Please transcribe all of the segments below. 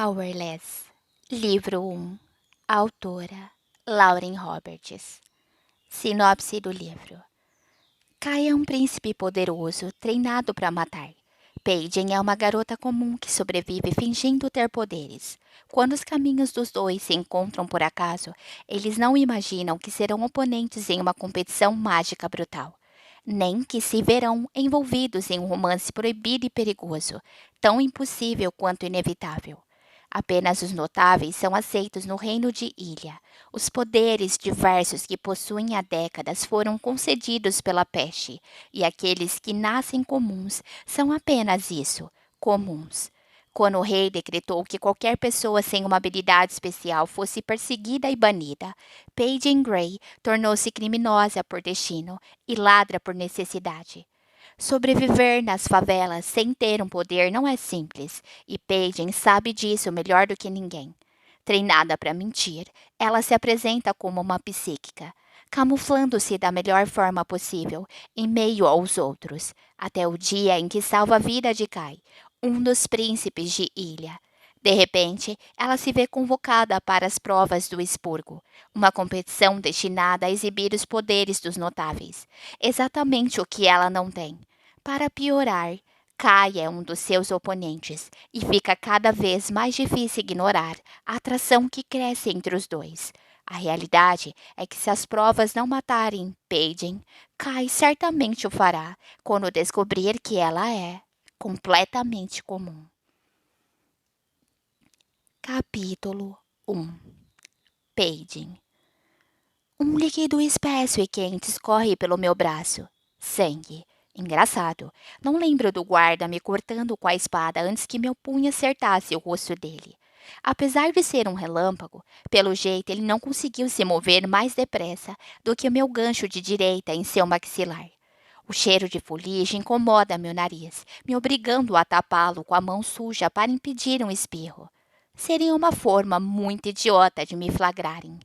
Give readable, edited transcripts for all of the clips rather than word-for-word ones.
Powerless, Livro 1, Autora Lauren Roberts. Sinopse do livro. Kai é um príncipe poderoso, treinado para matar. Paige é uma garota comum que sobrevive fingindo ter poderes. Quando os caminhos dos dois se encontram por acaso, eles não imaginam que serão oponentes em uma competição mágica brutal. Nem que se verão envolvidos em um romance proibido e perigoso, tão impossível quanto inevitável. Apenas os notáveis são aceitos no reino de Ilha. Os poderes diversos que possuem há décadas foram concedidos pela peste, e aqueles que nascem comuns são apenas isso, comuns. Quando o rei decretou que qualquer pessoa sem uma habilidade especial fosse perseguida e banida, Paige Grey tornou-se criminosa por destino e ladra por necessidade. Sobreviver nas favelas sem ter um poder não é simples, e Paige sabe disso melhor do que ninguém. Treinada para mentir, ela se apresenta como uma psíquica, camuflando-se da melhor forma possível em meio aos outros, até o dia em que salva a vida de Kai, um dos príncipes de Ilha. De repente, ela se vê convocada para as provas do expurgo, uma competição destinada a exibir os poderes dos notáveis, exatamente o que ela não tem. Para piorar, Kai é um dos seus oponentes e fica cada vez mais difícil ignorar a atração que cresce entre os dois. A realidade é que se as provas não matarem Paige, Kai certamente o fará quando descobrir que ela é completamente comum. Capítulo 1. Paige. Um líquido espesso e quente escorre pelo meu braço. Sangue. Engraçado. Não lembro do guarda me cortando com a espada antes que meu punho acertasse o rosto dele. Apesar de ser um relâmpago, pelo jeito ele não conseguiu se mover mais depressa do que o meu gancho de direita em seu maxilar. O cheiro de fuligem incomoda meu nariz, me obrigando a tapá-lo com a mão suja para impedir um espirro. Seria uma forma muito idiota de me flagrarem.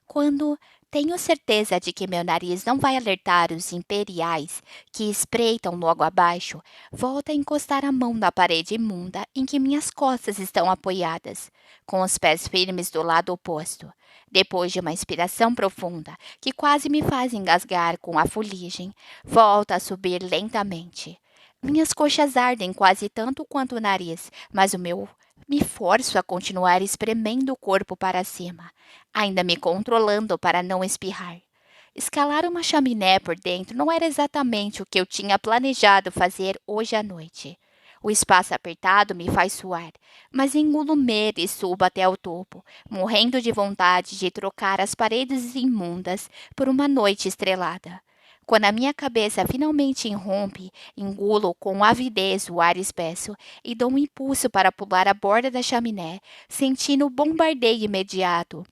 Quando tenho certeza de que meu nariz não vai alertar os imperiais que espreitam logo abaixo, volto a encostar a mão na parede imunda em que minhas costas estão apoiadas, com os pés firmes do lado oposto. Depois de uma inspiração profunda, que quase me faz engasgar com a fuligem, volto a subir lentamente. Minhas coxas ardem quase tanto quanto o nariz, mas me forço a continuar espremendo o corpo para cima, ainda me controlando para não espirrar. Escalar uma chaminé por dentro não era exatamente o que eu tinha planejado fazer hoje à noite. O espaço apertado me faz suar, mas engulo medo e subo até o topo, morrendo de vontade de trocar as paredes imundas por uma noite estrelada. Quando a minha cabeça finalmente irrompe, engulo com avidez o ar espesso e dou um impulso para pular a borda da chaminé, sentindo o bombardeio imediato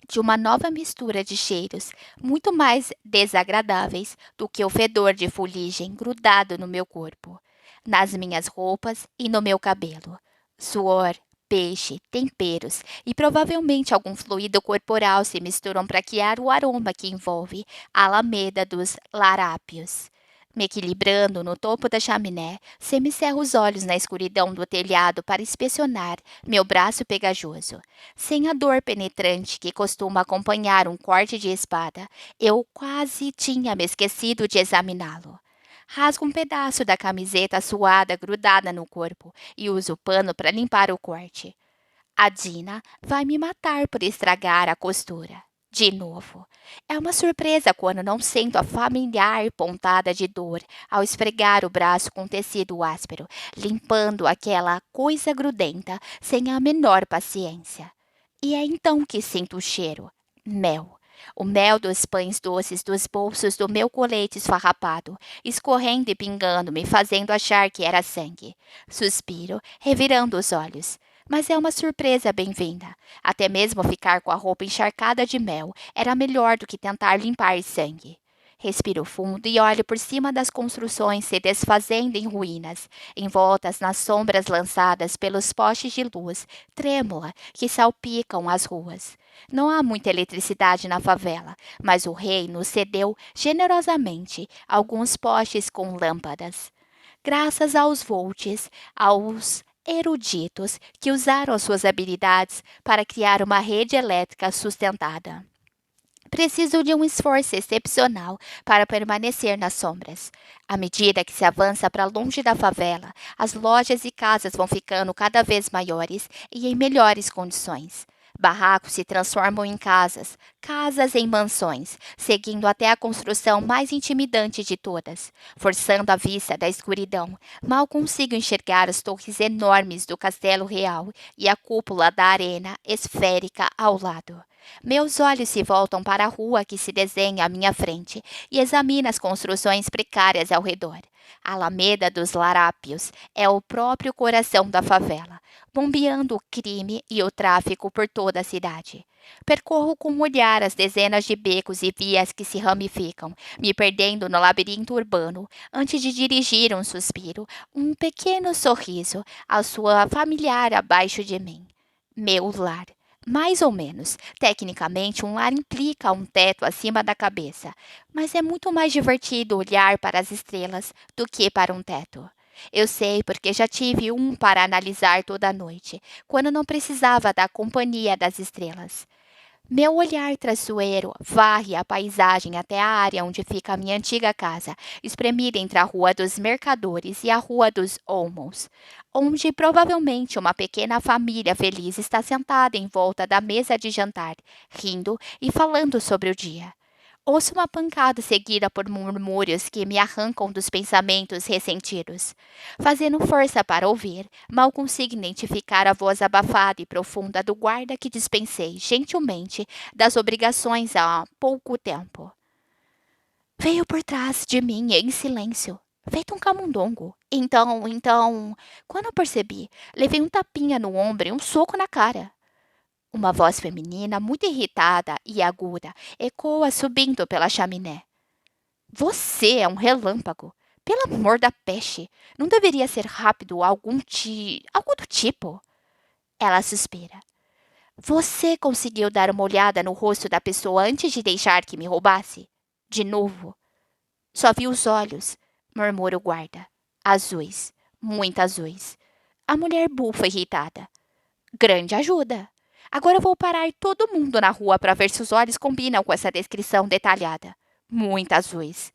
de uma nova mistura de cheiros, muito mais desagradáveis do que o fedor de fuligem grudado no meu corpo, nas minhas roupas e no meu cabelo. Suor, peixe, temperos e provavelmente algum fluido corporal se misturam para criar o aroma que envolve a alameda dos larápios. Me equilibrando no topo da chaminé, semicerro os olhos na escuridão do telhado para inspecionar meu braço pegajoso. Sem a dor penetrante que costuma acompanhar um corte de espada, eu quase tinha me esquecido de examiná-lo. Rasgo um pedaço da camiseta suada grudada no corpo e uso o pano para limpar o corte. A Dina vai me matar por estragar a costura. De novo. É uma surpresa quando não sinto a familiar pontada de dor ao esfregar o braço com tecido áspero, limpando aquela coisa grudenta sem a menor paciência. E é então que sinto o cheiro. Mel. O mel dos pães doces dos bolsos do meu colete esfarrapado, escorrendo e pingando, me fazendo achar que era sangue. Suspiro, revirando os olhos. Mas é uma surpresa bem-vinda. Até mesmo ficar com a roupa encharcada de mel era melhor do que tentar limpar sangue. Respiro fundo e olho por cima das construções se desfazendo em ruínas, envoltas nas sombras lançadas pelos postes de luz trêmula que salpicam as ruas. Não há muita eletricidade na favela, mas o rei nos cedeu generosamente alguns postes com lâmpadas. Graças aos volts, aos eruditos que usaram suas habilidades para criar uma rede elétrica sustentada. Preciso de um esforço excepcional para permanecer nas sombras. À medida que se avança para longe da favela, as lojas e casas vão ficando cada vez maiores e em melhores condições. Barracos se transformam em casas, casas em mansões, seguindo até a construção mais intimidante de todas, forçando a vista da escuridão. Mal consigo enxergar as torres enormes do Castelo Real e a cúpula da arena esférica ao lado. Meus olhos se voltam para a rua que se desenha à minha frente e examino as construções precárias ao redor. A Alameda dos Larápios é o próprio coração da favela, bombeando o crime e o tráfico por toda a cidade. Percorro com o olhar as dezenas de becos e vias que se ramificam, me perdendo no labirinto urbano, antes de dirigir um suspiro, um pequeno sorriso à sua familiar abaixo de mim. Meu lar. Mais ou menos. Tecnicamente, um lar implica um teto acima da cabeça, mas é muito mais divertido olhar para as estrelas do que para um teto. Eu sei porque já tive um para analisar toda a noite, quando não precisava da companhia das estrelas. Meu olhar traiçoeiro varre a paisagem até a área onde fica a minha antiga casa, espremida entre a Rua dos Mercadores e a Rua dos Olmos, onde provavelmente uma pequena família feliz está sentada em volta da mesa de jantar, rindo e falando sobre o dia. Ouço uma pancada seguida por murmúrios que me arrancam dos pensamentos ressentidos. Fazendo força para ouvir, mal consigo identificar a voz abafada e profunda do guarda que dispensei gentilmente das obrigações há pouco tempo. Veio por trás de mim em silêncio, feito um camundongo. Quando eu percebi, levei um tapinha no ombro e um soco na cara. Uma voz feminina, muito irritada e aguda, ecoa subindo pela chaminé. Você é um relâmpago. Pelo amor da peste, não deveria ser rápido algo do tipo? Ela suspira. Você conseguiu dar uma olhada no rosto da pessoa antes de deixar que me roubasse? De novo. Só vi os olhos, murmura o guarda. Azuis, muito azuis. A mulher bufa irritada. Grande ajuda. Agora vou parar todo mundo na rua para ver se os olhos combinam com essa descrição detalhada. Muito azuis.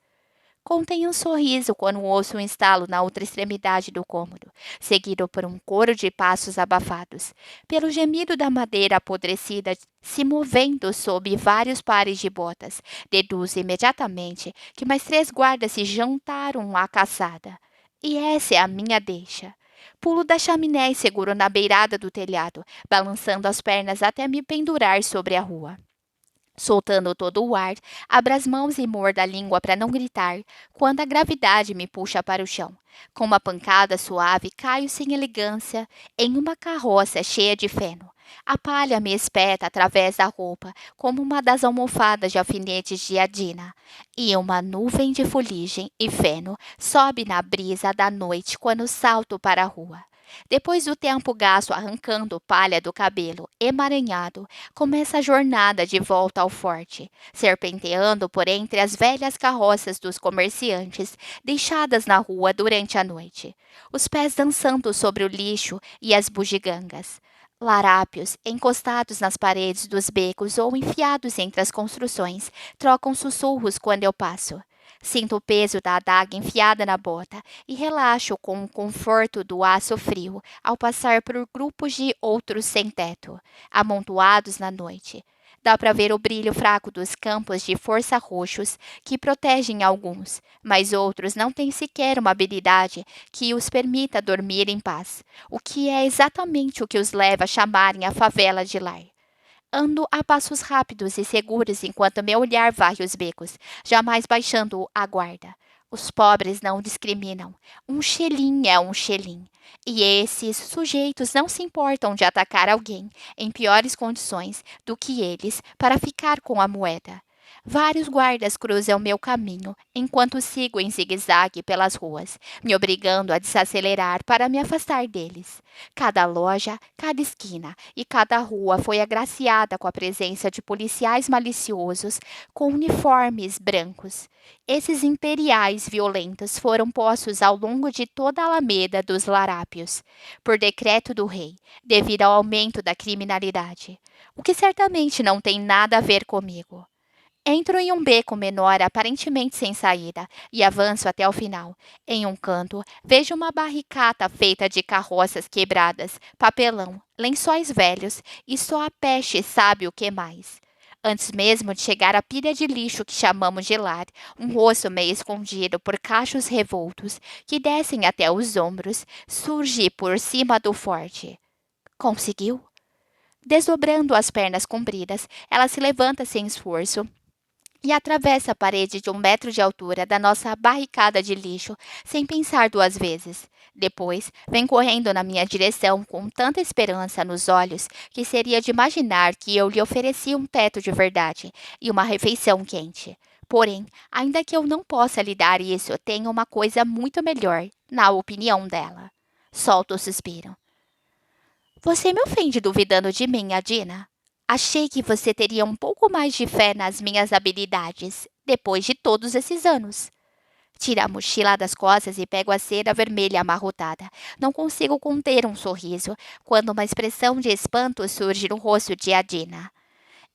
Contém um sorriso quando ouço um estalo na outra extremidade do cômodo, seguido por um coro de passos abafados, pelo gemido da madeira apodrecida se movendo sob vários pares de botas. Deduzo imediatamente que mais 3 guardas se juntaram à caçada. E essa é a minha deixa. Pulo da chaminé e seguro na beirada do telhado, balançando as pernas até me pendurar sobre a rua. Soltando todo o ar, abro as mãos e mordo a língua para não gritar, quando a gravidade me puxa para o chão. Com uma pancada suave, caio sem elegância em uma carroça cheia de feno. A palha me espeta através da roupa, como uma das almofadas de alfinetes de Adina, e uma nuvem de fuligem e feno sobe na brisa da noite quando salto para a rua. Depois do tempo gasto arrancando palha do cabelo emaranhado, começa a jornada de volta ao forte, serpenteando por entre as velhas carroças dos comerciantes deixadas na rua durante a noite, os pés dançando sobre o lixo e as bugigangas. Larápios, encostados nas paredes dos becos ou enfiados entre as construções, trocam sussurros quando eu passo. Sinto o peso da adaga enfiada na bota e relaxo com o conforto do aço frio ao passar por grupos de outros sem teto, amontoados na noite. Dá para ver o brilho fraco dos campos de força roxos que protegem alguns, mas outros não têm sequer uma habilidade que os permita dormir em paz, o que é exatamente o que os leva a chamarem a favela de lar. Ando a passos rápidos e seguros enquanto meu olhar varre os becos, jamais baixando a guarda. Os pobres não discriminam. Um xelim é um xelim. E esses sujeitos não se importam de atacar alguém em piores condições do que eles para ficar com a moeda. Vários guardas cruzam meu caminho, enquanto sigo em zigue-zague pelas ruas, me obrigando a desacelerar para me afastar deles. Cada loja, cada esquina e cada rua foi agraciada com a presença de policiais maliciosos com uniformes brancos. Esses imperiais violentos foram postos ao longo de toda a Alameda dos Larápios, por decreto do rei, devido ao aumento da criminalidade, o que certamente não tem nada a ver comigo. Entro em um beco menor, aparentemente sem saída, e avanço até o final. Em um canto, vejo uma barricata feita de carroças quebradas, papelão, lençóis velhos e só a peste sabe o que mais. Antes mesmo de chegar à pilha de lixo que chamamos de lar, um rosto meio escondido por cachos revoltos que descem até os ombros surge por cima do forte. Conseguiu? Desdobrando as pernas compridas, ela se levanta sem esforço e atravessa a parede de 1 metro de altura da nossa barricada de lixo sem pensar 2 vezes. Depois, vem correndo na minha direção com tanta esperança nos olhos que seria de imaginar que eu lhe oferecia um teto de verdade e uma refeição quente. Porém, ainda que eu não possa lhe dar isso, tenho uma coisa muito melhor, na opinião dela. Solto o suspiro. Você me ofende duvidando de mim, Adina? Achei que você teria um pouco mais de fé nas minhas habilidades, depois de todos esses anos. Tira a mochila das costas e pego a cera vermelha amarrotada. Não consigo conter um sorriso quando uma expressão de espanto surge no rosto de Adina.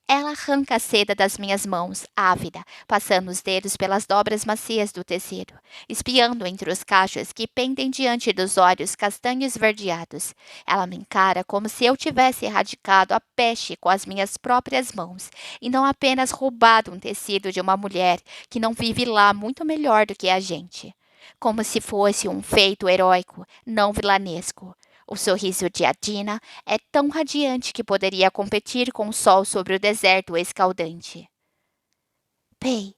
Ela arranca a seda das minhas mãos, ávida, passando os dedos pelas dobras macias do tecido, espiando entre os cachos que pendem diante dos olhos castanhos esverdeados. Ela me encara como se eu tivesse erradicado a peste com as minhas próprias mãos, e não apenas roubado um tecido de uma mulher que não vive lá muito melhor do que a gente. Como se fosse um feito heróico, não vilanesco. O sorriso de Adina é tão radiante que poderia competir com o sol sobre o deserto escaldante. Pei,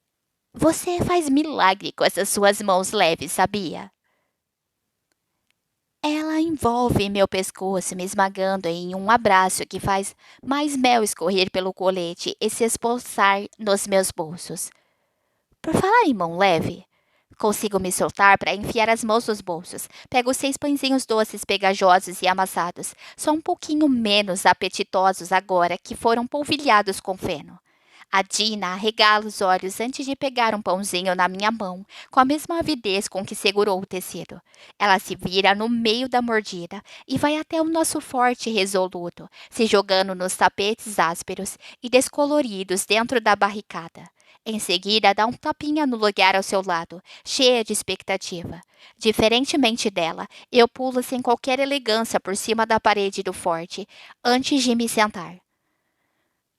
você faz milagre com essas suas mãos leves, sabia? Ela envolve meu pescoço, me esmagando em um abraço que faz mais mel escorrer pelo colete e se espoçar nos meus bolsos. Por falar em mão leve, consigo me soltar para enfiar as mãos nos bolsos. Pego 6 pãezinhos doces pegajosos e amassados, só um pouquinho menos apetitosos agora que foram polvilhados com feno. A Dina arregala os olhos antes de pegar um pãozinho na minha mão, com a mesma avidez com que segurou o tecido. Ela se vira no meio da mordida e vai até o nosso forte resoluto, se jogando nos tapetes ásperos e descoloridos dentro da barricada. Em seguida, dá um tapinha no lugar ao seu lado, cheia de expectativa. Diferentemente dela, eu pulo sem qualquer elegância por cima da parede do forte, antes de me sentar.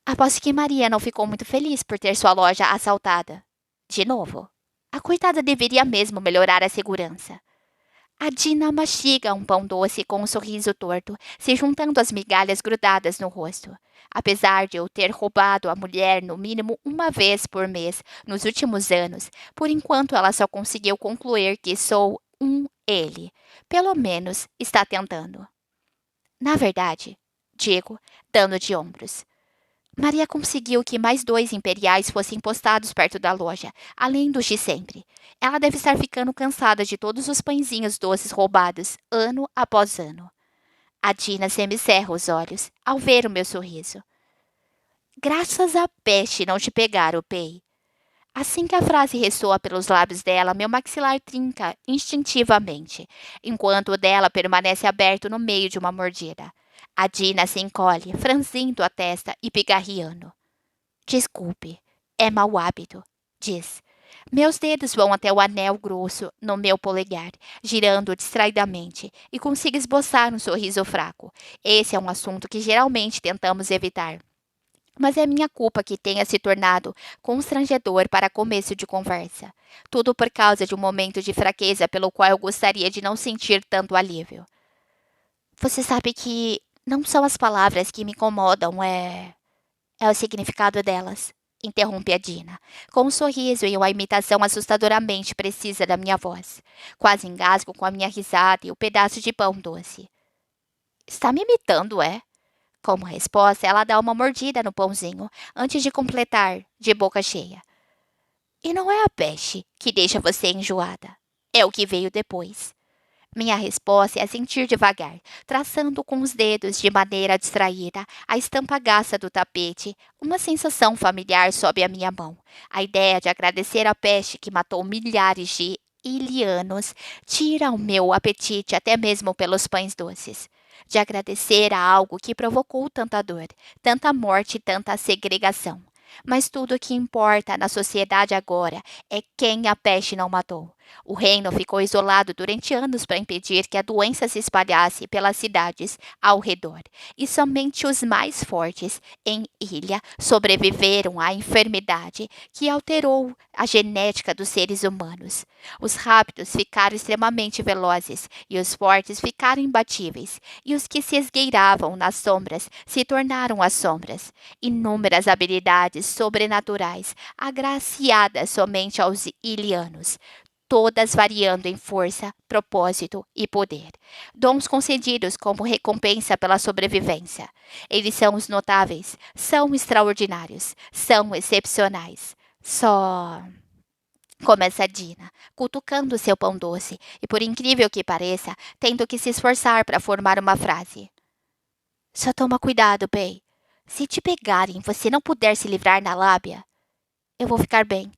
Aposto que Maria não ficou muito feliz por ter sua loja assaltada. De novo. A coitada deveria mesmo melhorar a segurança. A Dina mastiga um pão doce com um sorriso torto, se juntando às migalhas grudadas no rosto. Apesar de eu ter roubado a mulher no mínimo 1 vez por mês nos últimos anos, por enquanto ela só conseguiu concluir que sou um ele. Pelo menos está tentando. Na verdade, digo, dando de ombros. Maria conseguiu que mais 2 imperiais fossem postados perto da loja, além dos de sempre. Ela deve estar ficando cansada de todos os pãezinhos doces roubados, ano após ano. A Dina semicerra os olhos ao ver o meu sorriso. Graças à peste não te pegaram, Pei. Assim que a frase ressoa pelos lábios dela, meu maxilar trinca instintivamente, enquanto o dela permanece aberto no meio de uma mordida. A Dina se encolhe, franzindo a testa e pigarreando. Desculpe, é mau hábito, diz. Meus dedos vão até o anel grosso no meu polegar, girando distraidamente, e consigo esboçar um sorriso fraco. Esse é um assunto que geralmente tentamos evitar. Mas é minha culpa que tenha se tornado constrangedor para começo de conversa. Tudo por causa de um momento de fraqueza pelo qual eu gostaria de não sentir tanto alívio. Você sabe que não são as palavras que me incomodam, é o significado delas. Interrompe a Dina, com um sorriso e uma imitação assustadoramente precisa da minha voz. Quase engasgo com a minha risada e o pedaço de pão doce. Está me imitando, é? Como resposta, ela dá uma mordida no pãozinho, antes de completar, de boca cheia. E não é a peste que deixa você enjoada. É o que veio depois. Minha resposta é sentir devagar, traçando com os dedos de maneira distraída a estampa gasta do tapete. Uma sensação familiar sobe a minha mão. A ideia de agradecer a peste que matou milhares de ilianos tira o meu apetite até mesmo pelos pães doces. De agradecer a algo que provocou tanta dor, tanta morte e tanta segregação. Mas tudo o que importa na sociedade agora é quem a peste não matou. O reino ficou isolado durante anos para impedir que a doença se espalhasse pelas cidades ao redor, e somente os mais fortes em ilha sobreviveram à enfermidade que alterou a genética dos seres humanos. Os rápidos ficaram extremamente velozes e os fortes ficaram imbatíveis, e os que se esgueiravam nas sombras se tornaram as sombras. Inúmeras habilidades sobrenaturais agraciadas somente aos ilianos, todas variando em força, propósito e poder. Dons concedidos como recompensa pela sobrevivência. Eles são os notáveis, são extraordinários, são excepcionais. Só. Começa Dina, cutucando seu pão doce e, por incrível que pareça, tendo que se esforçar para formar uma frase. Só toma cuidado, Bey. Se te pegarem e você não puder se livrar na lábia, eu vou ficar bem.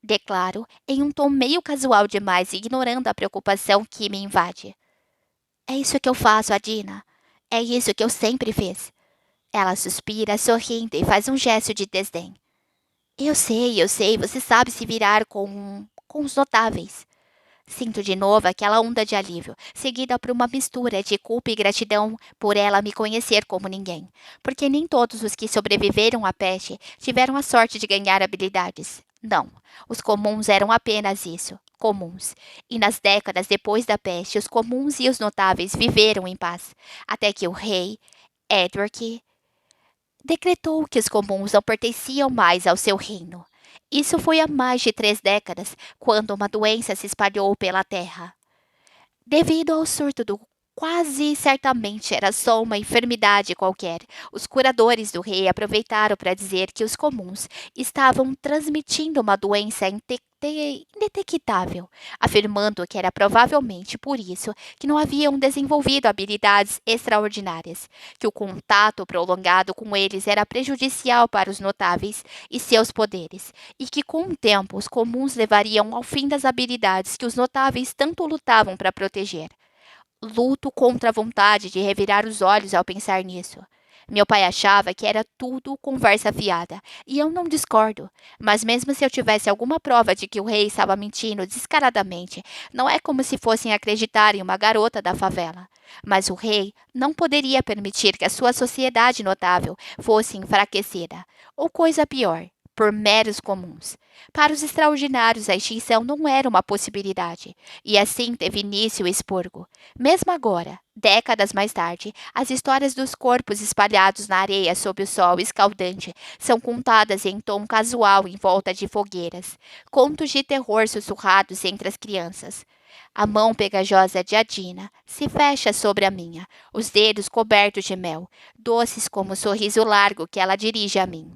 Declaro, em um tom meio casual demais, ignorando a preocupação que me invade. É isso que eu faço, Adina. É isso que eu sempre fiz. Ela suspira, sorrindo e faz um gesto de desdém. Eu sei, você sabe se virar com os notáveis. Sinto de novo aquela onda de alívio, seguida por uma mistura de culpa e gratidão por ela me conhecer como ninguém. Porque nem todos os que sobreviveram à peste tiveram a sorte de ganhar habilidades. Não, os comuns eram apenas isso, comuns. E nas décadas depois da peste, os comuns e os notáveis viveram em paz, até que o rei, Edward, decretou que os comuns não pertenciam mais ao seu reino. Isso foi há mais de 3 décadas, quando uma doença se espalhou pela terra. Devido ao surto do quase certamente era só uma enfermidade qualquer, os curadores do rei aproveitaram para dizer que os comuns estavam transmitindo uma doença indetectável, afirmando que era provavelmente por isso que não haviam desenvolvido habilidades extraordinárias, que o contato prolongado com eles era prejudicial para os notáveis e seus poderes, e que com o tempo os comuns levariam ao fim das habilidades que os notáveis tanto lutavam para proteger. Luto contra a vontade de revirar os olhos ao pensar nisso. Meu pai achava que era tudo conversa fiada, e eu não discordo. Mas mesmo se eu tivesse alguma prova de que o rei estava mentindo descaradamente, não é como se fossem acreditar em uma garota da favela. Mas o rei não poderia permitir que a sua sociedade notável fosse enfraquecida, ou coisa pior, por meros comuns. Para os extraordinários, a extinção não era uma possibilidade, e assim teve início o expurgo. Mesmo agora, décadas mais tarde, as histórias dos corpos espalhados na areia sob o sol escaldante são contadas em tom casual em volta de fogueiras, contos de terror sussurrados entre as crianças. A mão pegajosa de Adina se fecha sobre a minha, os dedos cobertos de mel, doces como o sorriso largo que ela dirige a mim.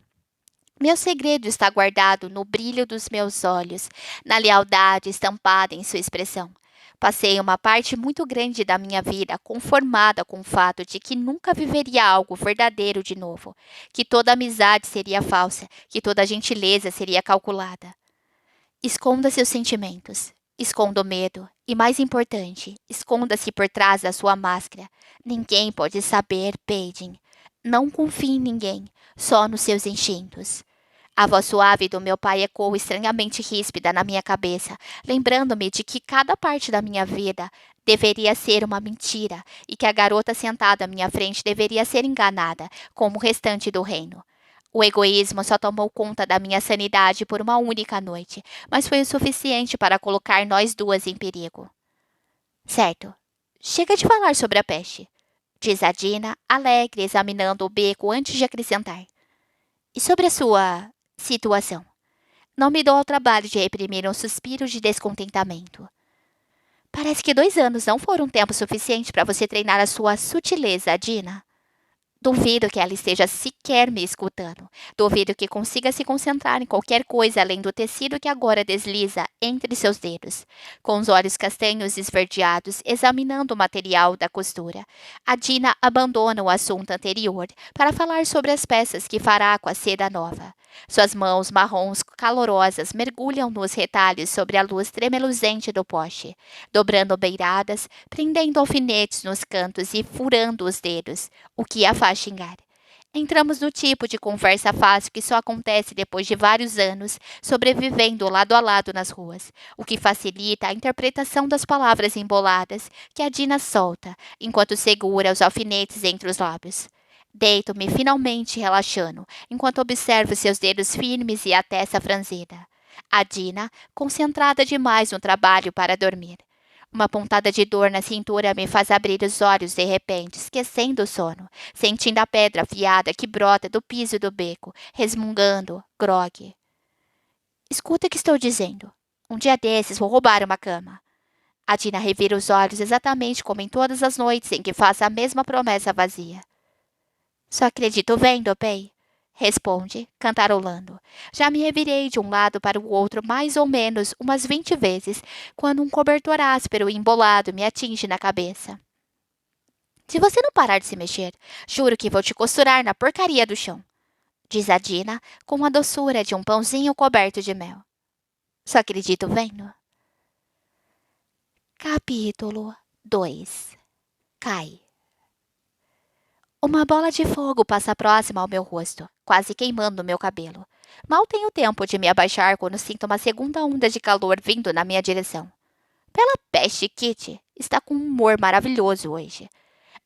Meu segredo está guardado no brilho dos meus olhos, na lealdade estampada em sua expressão. Passei uma parte muito grande da minha vida conformada com o fato de que nunca viveria algo verdadeiro de novo, que toda amizade seria falsa, que toda gentileza seria calculada. Esconda seus sentimentos, esconda o medo e, mais importante, esconda-se por trás da sua máscara. Ninguém pode saber, Paige. Não confie em ninguém, só nos seus instintos. A voz suave do meu pai ecoou estranhamente ríspida na minha cabeça, lembrando-me de que cada parte da minha vida deveria ser uma mentira e que a garota sentada à minha frente deveria ser enganada, como o restante do reino. O egoísmo só tomou conta da minha sanidade por uma única noite, mas foi o suficiente para colocar nós duas em perigo. Certo. Chega de falar sobre a peste, diz a Dina, alegre, examinando o beco antes de acrescentar. E sobre a sua situação? Não me dou ao trabalho de reprimir um suspiro de descontentamento. Parece que 2 anos não foram tempo suficiente para você treinar a sua sutileza, Dina. Duvido que ela esteja sequer me escutando. Duvido que consiga se concentrar em qualquer coisa além do tecido que agora desliza entre seus dedos. Com os olhos castanhos esverdeados, examinando o material da costura, a Dina abandona o assunto anterior para falar sobre as peças que fará com a seda nova. Suas mãos marrons calorosas mergulham nos retalhos sobre a luz tremeluzente do poste, dobrando beiradas, prendendo alfinetes nos cantos e furando os dedos, o que a faz xingar. Entramos no tipo de conversa fácil que só acontece depois de vários anos sobrevivendo lado a lado nas ruas, o que facilita a interpretação das palavras emboladas que a Dina solta enquanto segura os alfinetes entre os lábios. Deito-me finalmente relaxando, enquanto observo seus dedos firmes e a testa franzida. A Dina, concentrada demais no trabalho para dormir. Uma pontada de dor na cintura me faz abrir os olhos de repente, esquecendo o sono, sentindo a pedra afiada que brota do piso do beco, resmungando, grogue. Escuta o que estou dizendo. Um dia desses vou roubar uma cama. A Dina revira os olhos exatamente como em todas as noites em que faço a mesma promessa vazia. Só acredito vendo, Pei. Responde, cantarolando. Já me revirei de um lado para o outro mais ou menos umas 20 vezes, quando um cobertor áspero e embolado me atinge na cabeça. Se você não parar de se mexer, juro que vou te costurar na porcaria do chão, diz a Dina com a doçura de um pãozinho coberto de mel. Só acredito vendo. Capítulo 2. Cai. Uma bola de fogo passa próxima ao meu rosto, quase queimando meu cabelo. Mal tenho tempo de me abaixar quando sinto uma segunda onda de calor vindo na minha direção. Pela peste, Kitty, está com um humor maravilhoso hoje.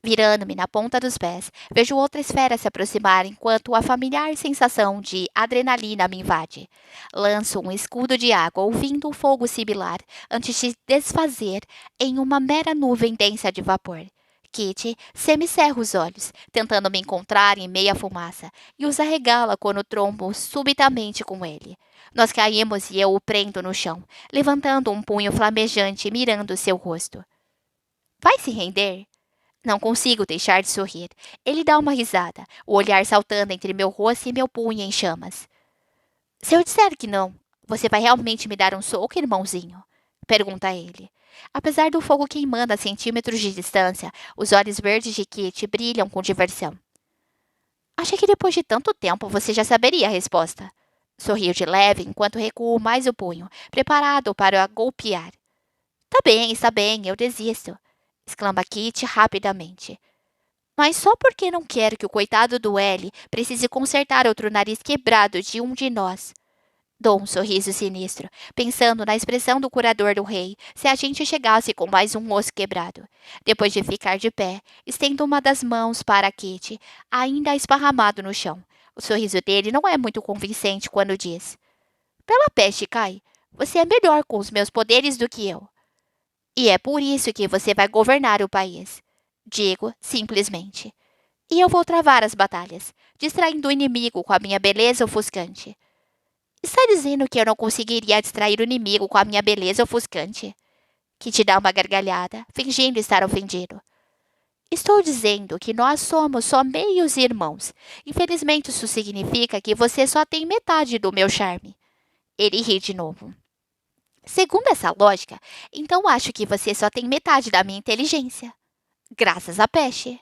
Virando-me na ponta dos pés, vejo outra esfera se aproximar enquanto a familiar sensação de adrenalina me invade. Lanço um escudo de água ouvindo o fogo sibilar antes de desfazer em uma mera nuvem densa de vapor. Kitty semicerra os olhos, tentando me encontrar em meia fumaça, e os arregala quando trombo subitamente com ele. Nós caímos e eu o prendo no chão, levantando um punho flamejante e mirando seu rosto. Vai se render? Não consigo deixar de sorrir. Ele dá uma risada, o olhar saltando entre meu rosto e meu punho em chamas. Se eu disser que não, você vai realmente me dar um soco, irmãozinho? Pergunta ele. Apesar do fogo queimando a centímetros de distância, os olhos verdes de Kitty brilham com diversão. Achei que depois de tanto tempo você já saberia a resposta. Sorriu de leve enquanto recuo mais o punho, preparado para a golpear. Está bem, eu desisto, exclama Kitty rapidamente. Mas só porque não quero que o coitado do L precise consertar outro nariz quebrado de um de nós. Dou um sorriso sinistro, pensando na expressão do curador do rei se a gente chegasse com mais um osso quebrado. Depois de ficar de pé, estendo uma das mãos para Kitty, ainda esparramado no chão. O sorriso dele não é muito convincente quando diz: Pela peste, Kai, você é melhor com os meus poderes do que eu. E é por isso que você vai governar o país. Digo, simplesmente. E eu vou travar as batalhas, distraindo o inimigo com a minha beleza ofuscante. Está dizendo que eu não conseguiria distrair o inimigo com a minha beleza ofuscante? Que te dá uma gargalhada, fingindo estar ofendido. Estou dizendo que nós somos só meios irmãos. Infelizmente, isso significa que você só tem metade do meu charme. Ele ri de novo. Segundo essa lógica, então acho que você só tem metade da minha inteligência. Graças à peste.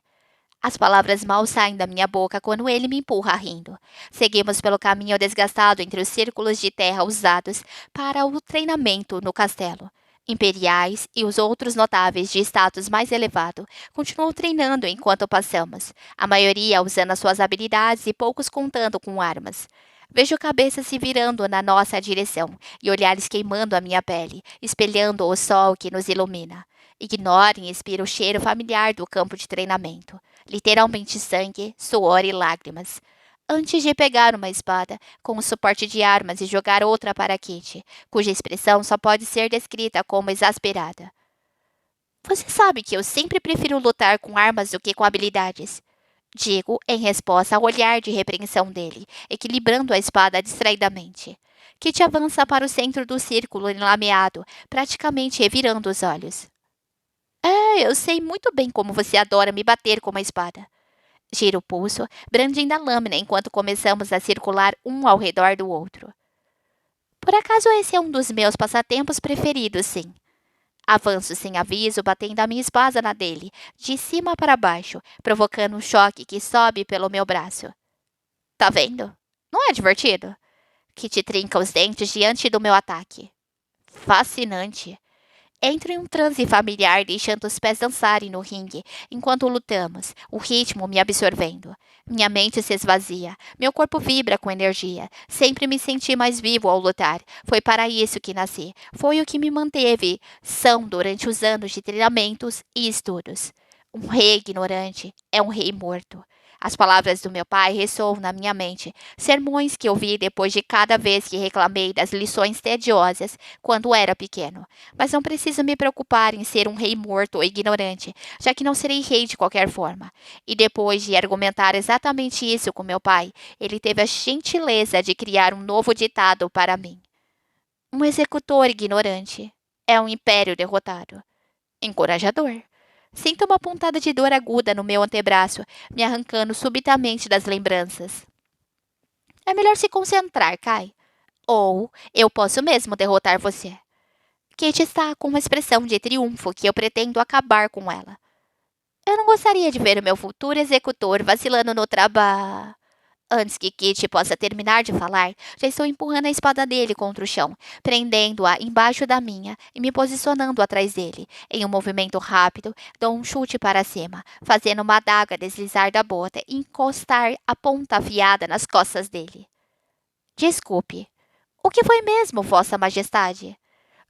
As palavras mal saem da minha boca quando ele me empurra rindo. Seguimos pelo caminho desgastado entre os círculos de terra usados para o treinamento no castelo. Imperiais e os outros notáveis de status mais elevado continuam treinando enquanto passamos, a maioria usando as suas habilidades e poucos contando com armas. Vejo cabeças se virando na nossa direção e olhares queimando a minha pele, espelhando o sol que nos ilumina. Ignoro e inspiro o cheiro familiar do campo de treinamento. Literalmente sangue, suor e lágrimas. Antes de pegar uma espada, com o suporte de armas e jogar outra para Kitty, cuja expressão só pode ser descrita como exasperada. Você sabe que eu sempre prefiro lutar com armas do que com habilidades. Digo em resposta ao olhar de repreensão dele, equilibrando a espada distraidamente. Kitty avança para o centro do círculo enlameado, praticamente revirando os olhos. Eu sei muito bem como você adora me bater com uma espada. Giro o pulso, brandindo a lâmina enquanto começamos a circular um ao redor do outro. Por acaso esse é um dos meus passatempos preferidos, sim. Avanço sem aviso, batendo a minha espada na dele, de cima para baixo, provocando um choque que sobe pelo meu braço. Tá vendo? Não é divertido? Kit trinca os dentes diante do meu ataque. Fascinante. Entro em um transe familiar, deixando os pés dançarem no ringue enquanto lutamos, o ritmo me absorvendo. Minha mente se esvazia, meu corpo vibra com energia. Sempre me senti mais vivo ao lutar. Foi para isso que nasci. Foi o que me manteve são durante os anos de treinamentos e estudos. Um rei ignorante é um rei morto. As palavras do meu pai ressoam na minha mente, sermões que ouvi depois de cada vez que reclamei das lições tediosas quando era pequeno. Mas não preciso me preocupar em ser um rei morto ou ignorante, já que não serei rei de qualquer forma. E depois de argumentar exatamente isso com meu pai, ele teve a gentileza de criar um novo ditado para mim. Um executor ignorante é um império derrotado. Encorajador. Sinto uma pontada de dor aguda no meu antebraço, me arrancando subitamente das lembranças. É melhor se concentrar, Kai. Ou eu posso mesmo derrotar você. Kate está com uma expressão de triunfo que eu pretendo acabar com ela. Eu não gostaria de ver o meu futuro executor vacilando no trabalho. Antes que Kit possa terminar de falar, já estou empurrando a espada dele contra o chão, prendendo-a embaixo da minha e me posicionando atrás dele. Em um movimento rápido, dou um chute para cima, fazendo uma adaga deslizar da bota e encostar a ponta afiada nas costas dele. Desculpe. O que foi mesmo, Vossa Majestade?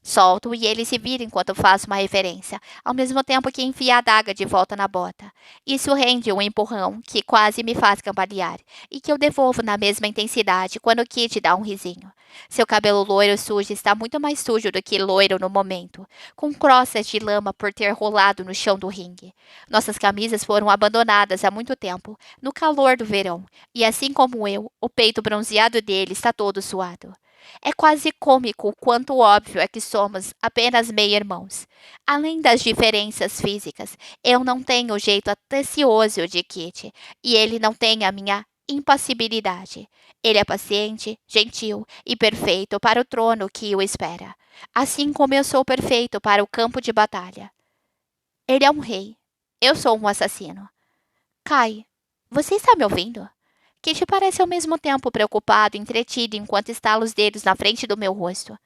Solto e ele se vira enquanto faço uma referência, ao mesmo tempo que enfia a adaga de volta na bota. Isso rende um empurrão que quase me faz cambalear, e que eu devolvo na mesma intensidade quando Kit dá um risinho. Seu cabelo loiro sujo está muito mais sujo do que loiro no momento, com croças de lama por ter rolado no chão do ringue. Nossas camisas foram abandonadas há muito tempo, no calor do verão, e assim como eu, o peito bronzeado dele está todo suado. É quase cômico o quanto óbvio é que somos apenas meio-irmãos. Além das diferenças físicas, eu não tenho o jeito atencioso de Kit, e ele não tem a minha impassibilidade. Ele é paciente, gentil e perfeito para o trono que o espera, assim como eu sou perfeito para o campo de batalha. Ele é um rei. Eu sou um assassino. Kai, você está me ouvindo? Kit parece ao mesmo tempo preocupado e entretido enquanto estala os dedos na frente do meu rosto.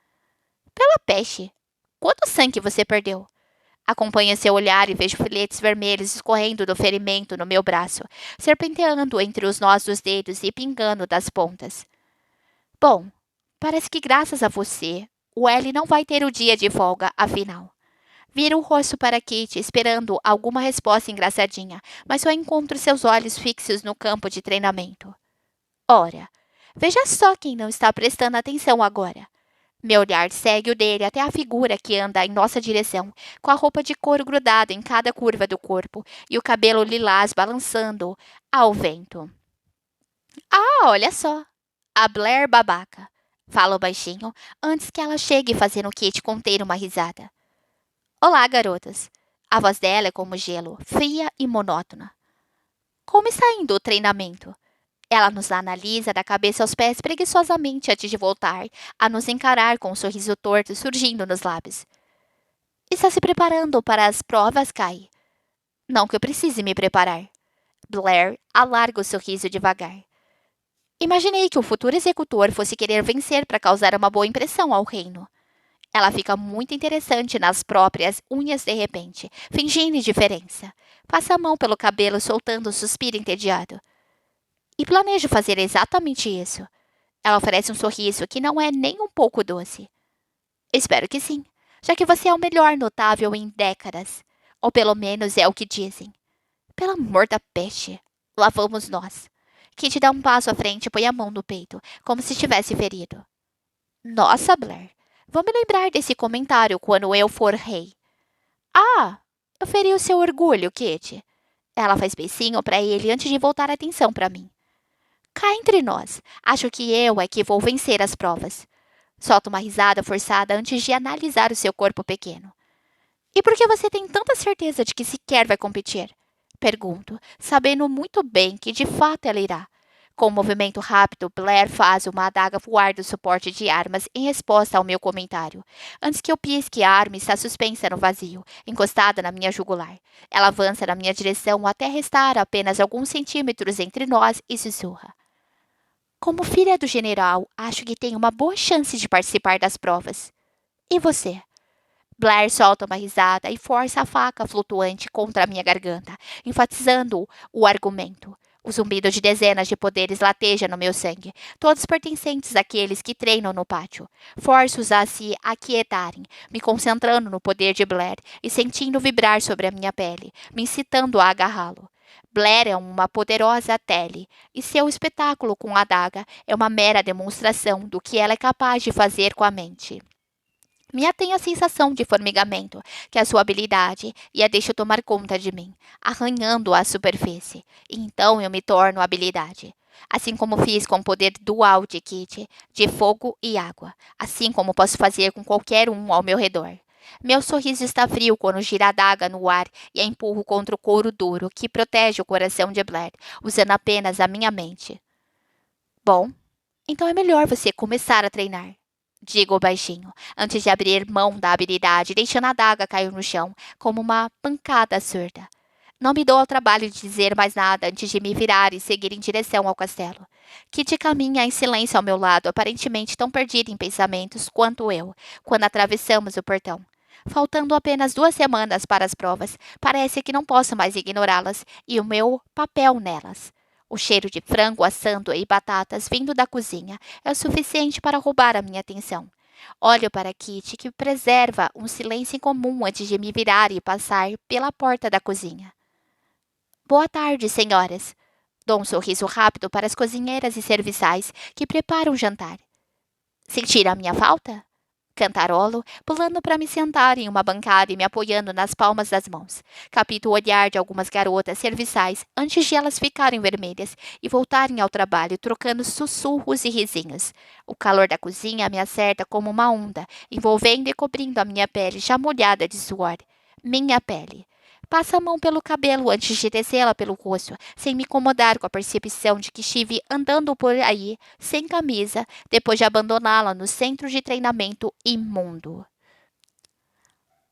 Pela peste! Quanto sangue você perdeu? Acompanho seu olhar e vejo filetes vermelhos escorrendo do ferimento no meu braço, serpenteando entre os nós dos dedos e pingando das pontas. Bom, parece que graças a você, o L não vai ter o dia de folga, afinal. Viro o rosto para Kate, esperando alguma resposta engraçadinha, mas só encontro seus olhos fixos no campo de treinamento. Ora, veja só quem não está prestando atenção agora. Meu olhar segue o dele até a figura que anda em nossa direção, com a roupa de couro grudada em cada curva do corpo e o cabelo lilás balançando ao vento. Ah, olha só! A Blair babaca. Falo baixinho, antes que ela chegue fazendo Kate conter uma risada. Olá, garotas. A voz dela é como gelo, fria e monótona. Como está indo o treinamento? Ela nos analisa da cabeça aos pés preguiçosamente antes de voltar a nos encarar com um sorriso torto surgindo nos lábios. Está se preparando para as provas, Kai? Não que eu precise me preparar. Blair alarga o sorriso devagar. Imaginei que o futuro executor fosse querer vencer para causar uma boa impressão ao reino. Ela fica muito interessante nas próprias unhas de repente, fingindo indiferença. Passa a mão pelo cabelo, soltando um suspiro entediado. E planejo fazer exatamente isso. Ela oferece um sorriso que não é nem um pouco doce. Espero que sim, já que você é o melhor notável em décadas. Ou pelo menos é o que dizem. Pelo amor da peste, lá vamos nós. Kit dá um passo à frente e põe a mão no peito, como se estivesse ferido. Nossa, Blair, vou me lembrar desse comentário quando eu for rei. Ah, eu feri o seu orgulho, Kit. Ela faz beicinho para ele antes de voltar a atenção para mim. Cá entre nós, acho que eu é que vou vencer as provas. Solta uma risada forçada antes de analisar o seu corpo pequeno. E por que você tem tanta certeza de que sequer vai competir? Pergunto, sabendo muito bem que de fato ela irá. Com um movimento rápido, Blair faz uma adaga voar do suporte de armas em resposta ao meu comentário. Antes que eu pisque, a arma está suspensa no vazio, encostada na minha jugular. Ela avança na minha direção até restar apenas alguns centímetros entre nós e sussurra. Como filha do general, acho que tenho uma boa chance de participar das provas. E você? Blair solta uma risada e força a faca flutuante contra a minha garganta, enfatizando o argumento. O zumbido de dezenas de poderes lateja no meu sangue, todos pertencentes àqueles que treinam no pátio. Forço-os a se aquietarem, me concentrando no poder de Blair e sentindo vibrar sobre a minha pele, me incitando a agarrá-lo. Blair é uma poderosa Tele, e seu espetáculo com a adaga é uma mera demonstração do que ela é capaz de fazer com a mente. Minha tem a sensação de formigamento que a sua habilidade e a deixa tomar conta de mim, arranhando a superfície. E então eu me torno a habilidade. Assim como fiz com o poder dual de Kit, de fogo e água. Assim como posso fazer com qualquer um ao meu redor. Meu sorriso está frio quando giro a adaga no ar e a empurro contra o couro duro que protege o coração de Blair, usando apenas a minha mente. Bom, então é melhor você começar a treinar. Digo baixinho, antes de abrir mão da habilidade, deixando a adaga cair no chão, como uma pancada surda. Não me dou ao trabalho de dizer mais nada antes de me virar e seguir em direção ao castelo. Kitty caminha em silêncio ao meu lado, aparentemente tão perdida em pensamentos quanto eu, quando atravessamos o portão. Faltando apenas 2 semanas para as provas, parece que não posso mais ignorá-las e o meu papel nelas. O cheiro de frango assando e batatas vindo da cozinha é o suficiente para roubar a minha atenção. Olho para Kitty, que preserva um silêncio incomum antes de me virar e passar pela porta da cozinha. Boa tarde, senhoras. Dou um sorriso rápido para as cozinheiras e serviçais que preparam o jantar. Sentiram a minha falta? Cantarolo, pulando para me sentar em uma bancada e me apoiando nas palmas das mãos. Capto o olhar de algumas garotas serviçais antes de elas ficarem vermelhas e voltarem ao trabalho, trocando sussurros e risinhos. O calor da cozinha me acerta como uma onda, envolvendo e cobrindo a minha pele já molhada de suor. Minha pele. Passa a mão pelo cabelo antes de descê-la pelo rosto, sem me incomodar com a percepção de que estive andando por aí, sem camisa, depois de abandoná-la no centro de treinamento imundo.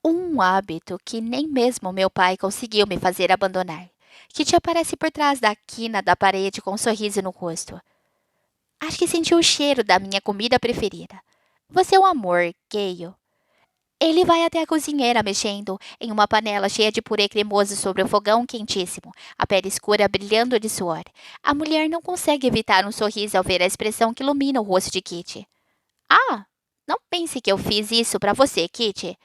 Um hábito que nem mesmo meu pai conseguiu me fazer abandonar. Kitty aparece por trás da quina da parede com um sorriso no rosto. Acho que sentiu o cheiro da minha comida preferida. Você é um amor, Gale. Ele vai até a cozinheira mexendo em uma panela cheia de purê cremoso sobre o fogão quentíssimo, a pele escura brilhando de suor. A mulher não consegue evitar um sorriso ao ver a expressão que ilumina o rosto de Kitty. Ah, não pense que eu fiz isso para você, Kitty.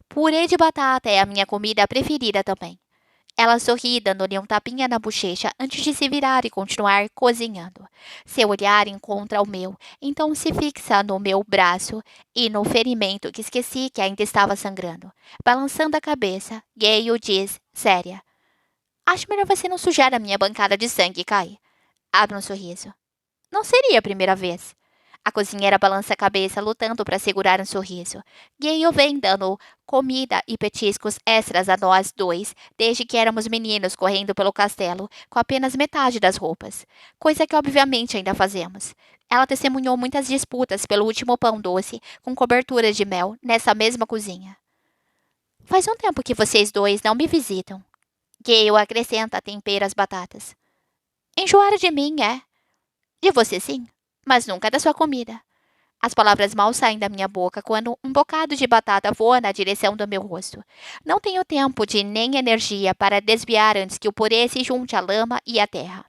Purê de batata é a minha comida preferida também. Ela sorri, dando-lhe um tapinha na bochecha antes de se virar e continuar cozinhando. Seu olhar encontra o meu, então se fixa no meu braço e no ferimento que esqueci que ainda estava sangrando. Balançando a cabeça, Gale diz, séria. Acho melhor você não sujar a minha bancada de sangue, Kai. Abre um sorriso. Não seria a primeira vez. A cozinheira balança a cabeça, lutando para segurar um sorriso. Gale vem dando comida e petiscos extras a nós dois, desde que éramos meninos correndo pelo castelo, com apenas metade das roupas. Coisa que obviamente ainda fazemos. Ela testemunhou muitas disputas pelo último pão doce, com coberturas de mel, nessa mesma cozinha. Faz um tempo que vocês dois não me visitam. Gale acrescenta a tempero às batatas. Enjoaram de mim, é? De você sim, mas nunca da sua comida. As palavras mal saem da minha boca quando um bocado de batata voa na direção do meu rosto. Não tenho tempo de nem energia para desviar antes que o purê se junte à lama e à terra.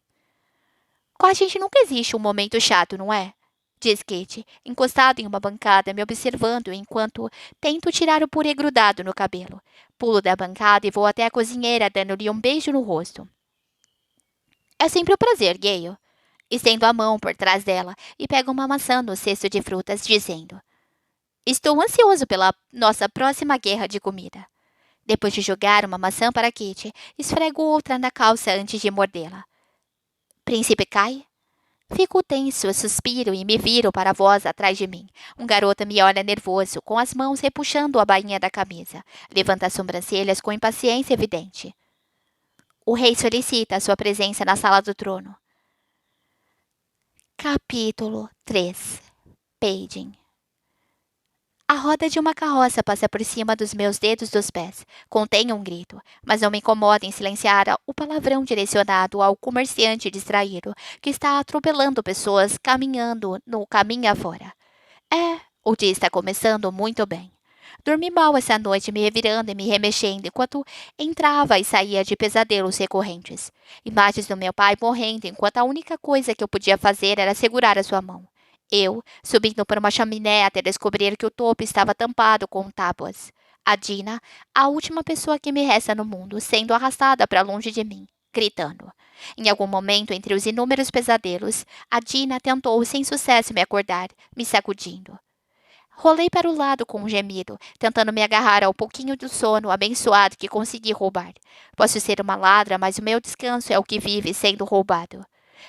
Com a gente nunca existe um momento chato, não é? Diz Kate, encostado em uma bancada, me observando enquanto tento tirar o purê grudado no cabelo. Pulo da bancada e vou até a cozinheira, dando-lhe um beijo no rosto. É sempre um prazer, Gale. Estendo a mão por trás dela e pego uma maçã no cesto de frutas, dizendo: Estou ansioso pela nossa próxima guerra de comida. Depois de jogar uma maçã para Kitty, esfrego outra na calça antes de mordê-la. Príncipe Kai? Fico tenso, suspiro e me viro para a voz atrás de mim. Um garoto me olha nervoso, com as mãos repuxando a bainha da camisa. Levanta as sobrancelhas com impaciência evidente. O rei solicita a sua presença na sala do trono. Capítulo 3. Paging. A roda de uma carroça passa por cima dos meus dedos dos pés. Contém um grito, mas não me incomoda em silenciar o palavrão direcionado ao comerciante distraído que está atropelando pessoas caminhando no caminho afora. O dia está começando muito bem. Dormi mal essa noite, me revirando e me remexendo enquanto entrava e saía de pesadelos recorrentes. Imagens do meu pai morrendo enquanto a única coisa que eu podia fazer era segurar a sua mão. Eu, subindo por uma chaminé até descobrir que o topo estava tampado com tábuas. A Dina, a última pessoa que me resta no mundo, sendo arrastada para longe de mim, gritando. Em algum momento, entre os inúmeros pesadelos, a Dina tentou sem sucesso me acordar, me sacudindo. Rolei para o lado com um gemido, tentando me agarrar ao pouquinho do sono abençoado que consegui roubar. Posso ser uma ladra, mas o meu descanso é o que vive sendo roubado.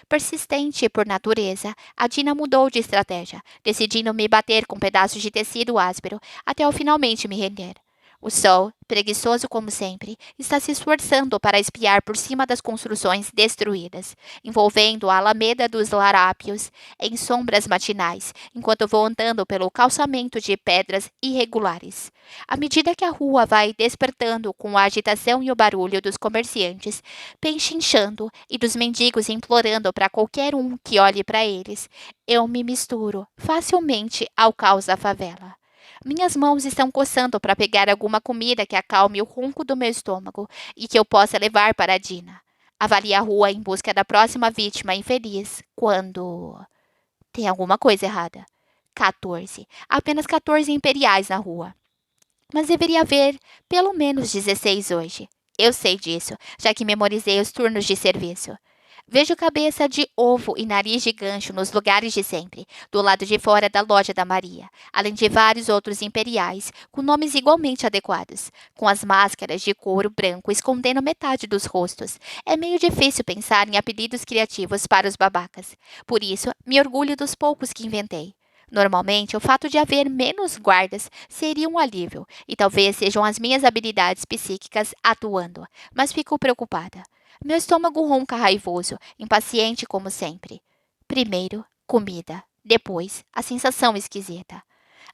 Persistente por natureza, a Dina mudou de estratégia, decidindo me bater com pedaços de tecido áspero até eu finalmente me render. O sol, preguiçoso como sempre, está se esforçando para espiar por cima das construções destruídas, envolvendo a alameda dos larápios em sombras matinais, enquanto vou andando pelo calçamento de pedras irregulares. À medida que a rua vai despertando com a agitação e o barulho dos comerciantes pechinchando e dos mendigos implorando para qualquer um que olhe para eles, eu me misturo facilmente ao caos da favela. Minhas mãos estão coçando para pegar alguma comida que acalme o ronco do meu estômago e que eu possa levar para a Dina. Avalio a rua em busca da próxima vítima infeliz, quando... Tem alguma coisa errada. 14. Apenas 14 imperiais na rua. Mas deveria haver pelo menos 16 hoje. Eu sei disso, já que memorizei os turnos de serviço. Vejo cabeça de ovo e nariz de gancho nos lugares de sempre, do lado de fora da loja da Maria, além de vários outros imperiais, com nomes igualmente adequados, com as máscaras de couro branco escondendo metade dos rostos. É meio difícil pensar em apelidos criativos para os babacas. Por isso, me orgulho dos poucos que inventei. Normalmente, o fato de haver menos guardas seria um alívio, e talvez sejam as minhas habilidades psíquicas atuando, mas fico preocupada. Meu estômago ronca raivoso, impaciente como sempre. Primeiro, comida. Depois, a sensação esquisita.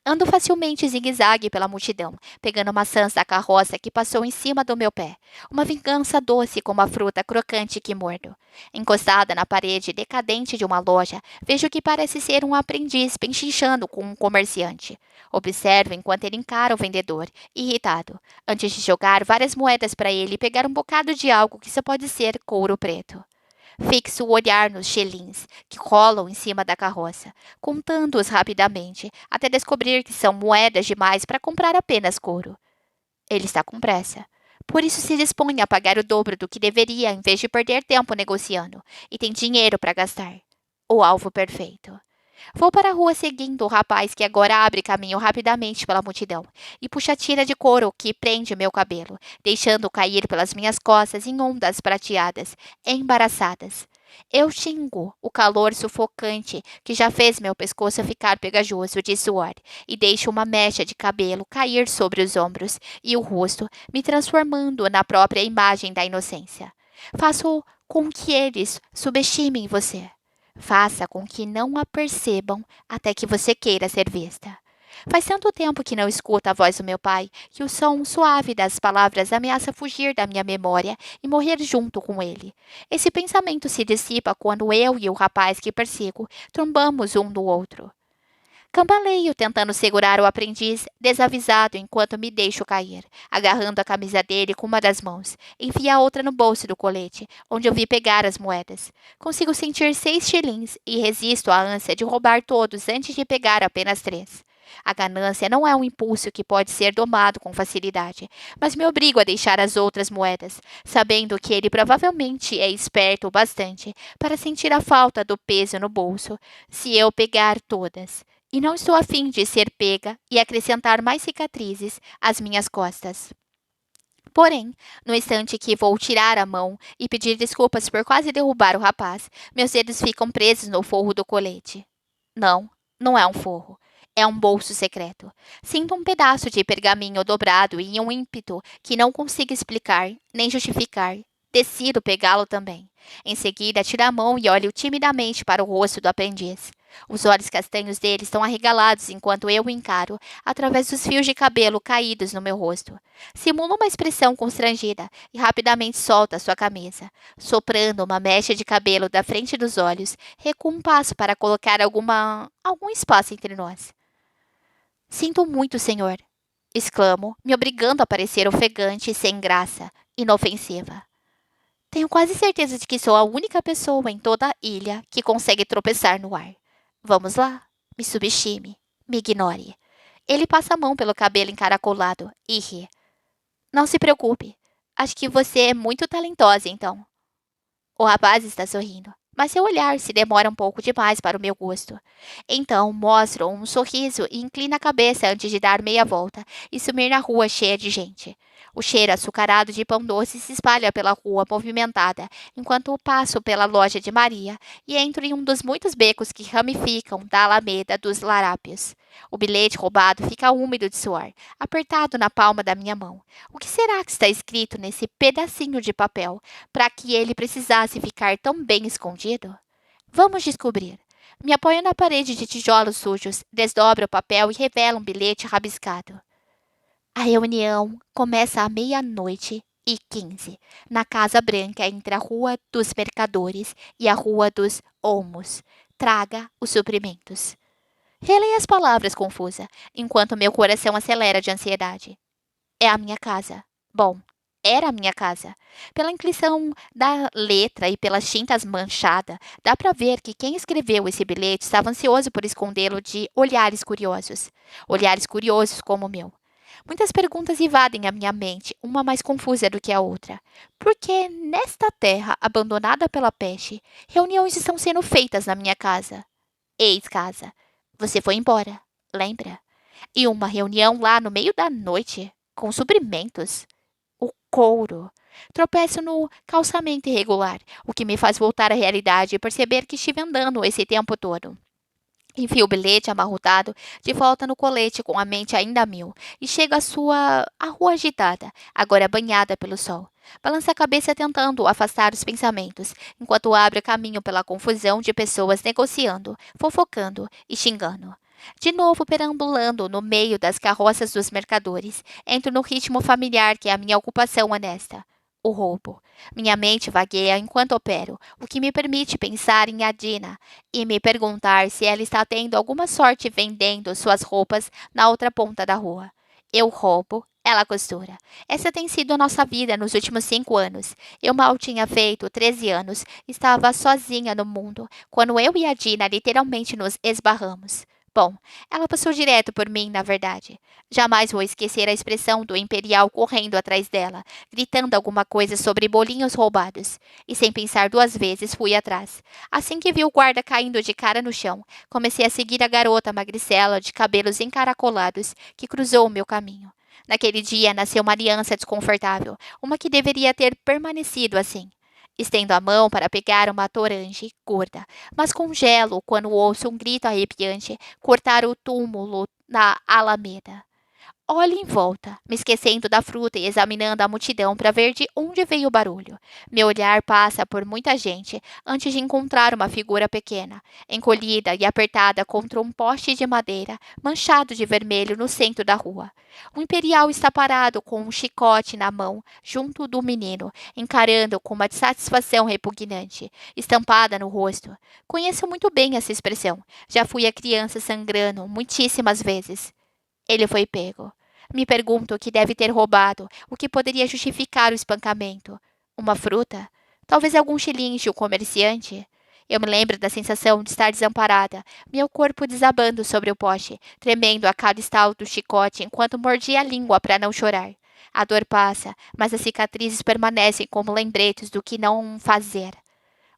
Ando facilmente zigue-zague pela multidão, pegando maçãs da carroça que passou em cima do meu pé. Uma vingança doce como a fruta crocante que mordo. Encostada na parede decadente de uma loja, vejo que parece ser um aprendiz pechinchando com um comerciante. Observo enquanto ele encara o vendedor, irritado, antes de jogar várias moedas para ele e pegar um bocado de algo que só pode ser couro preto. Fixo o olhar nos xilins que rolam em cima da carroça, contando-os rapidamente, até descobrir que são moedas demais para comprar apenas couro. Ele está com pressa. Por isso se dispõe a pagar o dobro do que deveria em vez de perder tempo negociando, e tem dinheiro para gastar. O alvo perfeito. Vou para a rua seguindo o rapaz que agora abre caminho rapidamente pela multidão e puxa a tira de couro que prende meu cabelo, deixando cair pelas minhas costas em ondas prateadas, embaraçadas. Eu xingo o calor sufocante que já fez meu pescoço ficar pegajoso de suor e deixo uma mecha de cabelo cair sobre os ombros e o rosto, me transformando na própria imagem da inocência. Faço com que eles subestimem você. Faça com que não a percebam até que você queira ser vista. Faz tanto tempo que não escuto a voz do meu pai que o som suave das palavras ameaça fugir da minha memória e morrer junto com ele. Esse pensamento se dissipa quando eu e o rapaz que persigo trombamos um no outro. Cambaleio tentando segurar o aprendiz, desavisado enquanto me deixo cair, agarrando a camisa dele com uma das mãos. Enfio a outra no bolso do colete, onde eu vi pegar as moedas. Consigo sentir 6 shillings e resisto à ânsia de roubar todos antes de pegar apenas 3. A ganância não é um impulso que pode ser domado com facilidade, mas me obrigo a deixar as outras moedas, sabendo que ele provavelmente é esperto o bastante para sentir a falta do peso no bolso, se eu pegar todas. E não estou a fim de ser pega e acrescentar mais cicatrizes às minhas costas. Porém, no instante que vou tirar a mão e pedir desculpas por quase derrubar o rapaz, meus dedos ficam presos no forro do colete. Não, não é um forro. É um bolso secreto. Sinto um pedaço de pergaminho dobrado em um ímpeto que não consigo explicar nem justificar. Decido pegá-lo também. Em seguida, tiro a mão e olho timidamente para o rosto do aprendiz. Os olhos castanhos dele estão arregalados enquanto eu o encaro através dos fios de cabelo caídos no meu rosto. Simula uma expressão constrangida e rapidamente solta sua camisa. Soprando uma mecha de cabelo da frente dos olhos, recuo um passo para colocar algum espaço entre nós. Sinto muito, senhor, exclamo, me obrigando a parecer ofegante e sem graça, inofensiva. Tenho quase certeza de que sou a única pessoa em toda a ilha que consegue tropeçar no ar. Vamos lá, me subestime, me ignore. Ele passa a mão pelo cabelo encaracolado e ri. Não se preocupe, acho que você é muito talentosa, então. O rapaz está sorrindo, mas seu olhar se demora um pouco demais para o meu gosto. Então mostro um sorriso e inclina a cabeça antes de dar meia volta e sumir na rua cheia de gente. O cheiro açucarado de pão doce se espalha pela rua movimentada, enquanto passo pela loja de Maria e entro em um dos muitos becos que ramificam da Alameda dos Larápios. O bilhete roubado fica úmido de suor, apertado na palma da minha mão. O que será que está escrito nesse pedacinho de papel, para que ele precisasse ficar tão bem escondido? Vamos descobrir. Me apoio na parede de tijolos sujos, desdobro o papel e revelo um bilhete rabiscado. A reunião começa à 00h15, na Casa Branca entre a Rua dos Mercadores e a Rua dos Olmos. Traga os suprimentos. Releio as palavras confusa, enquanto meu coração acelera de ansiedade. É a minha casa. Bom, era a minha casa. Pela inclinação da letra e pelas tintas manchadas, dá para ver que quem escreveu esse bilhete estava ansioso por escondê-lo de olhares curiosos. Olhares curiosos como o meu. Muitas perguntas invadem a minha mente, uma mais confusa do que a outra. Por que, nesta terra abandonada pela peste, reuniões estão sendo feitas na minha casa? Ex-casa. Você foi embora, lembra? E uma reunião lá no meio da noite, com suprimentos. O couro. Tropeço no calçamento irregular, o que me faz voltar à realidade e perceber que estive andando esse tempo todo. Enfio o bilhete amarrotado de volta no colete com a mente ainda a mil e chego à rua agitada, agora banhada pelo sol. Balança a cabeça tentando afastar os pensamentos, enquanto abro caminho pela confusão de pessoas negociando, fofocando e xingando. De novo perambulando no meio das carroças dos mercadores, entro no ritmo familiar que é a minha ocupação honesta. O roubo. Minha mente vagueia enquanto opero, o que me permite pensar em Adina e me perguntar se ela está tendo alguma sorte vendendo suas roupas na outra ponta da rua. Eu roubo, ela costura. Essa tem sido a nossa vida nos últimos 5 anos. Eu mal tinha feito 13 anos, estava sozinha no mundo, quando eu e a Dina literalmente nos esbarramos. Bom, ela passou direto por mim, na verdade. Jamais vou esquecer a expressão do Imperial correndo atrás dela, gritando alguma coisa sobre bolinhos roubados. E sem pensar 2 vezes, fui atrás. Assim que vi o guarda caindo de cara no chão, comecei a seguir a garota magricela de cabelos encaracolados que cruzou o meu caminho. Naquele dia nasceu uma aliança desconfortável, uma que deveria ter permanecido assim. Estendo a mão para pegar uma torange gorda, mas congelo quando ouço um grito arrepiante cortar o túmulo na alameda. Olho em volta, me esquecendo da fruta e examinando a multidão para ver de onde veio o barulho. Meu olhar passa por muita gente antes de encontrar uma figura pequena, encolhida e apertada contra um poste de madeira manchado de vermelho no centro da rua. O imperial está parado com um chicote na mão, junto do menino, encarando com uma satisfação repugnante, estampada no rosto. Conheço muito bem essa expressão. Já fui a criança sangrando muitíssimas vezes. Ele foi pego. Me pergunto o que deve ter roubado, o que poderia justificar o espancamento. Uma fruta? Talvez algum xilingue, o comerciante? Eu me lembro da sensação de estar desamparada, meu corpo desabando sobre o poste, tremendo a cada estalo do chicote enquanto mordia a língua para não chorar. A dor passa, mas as cicatrizes permanecem como lembretes do que não fazer.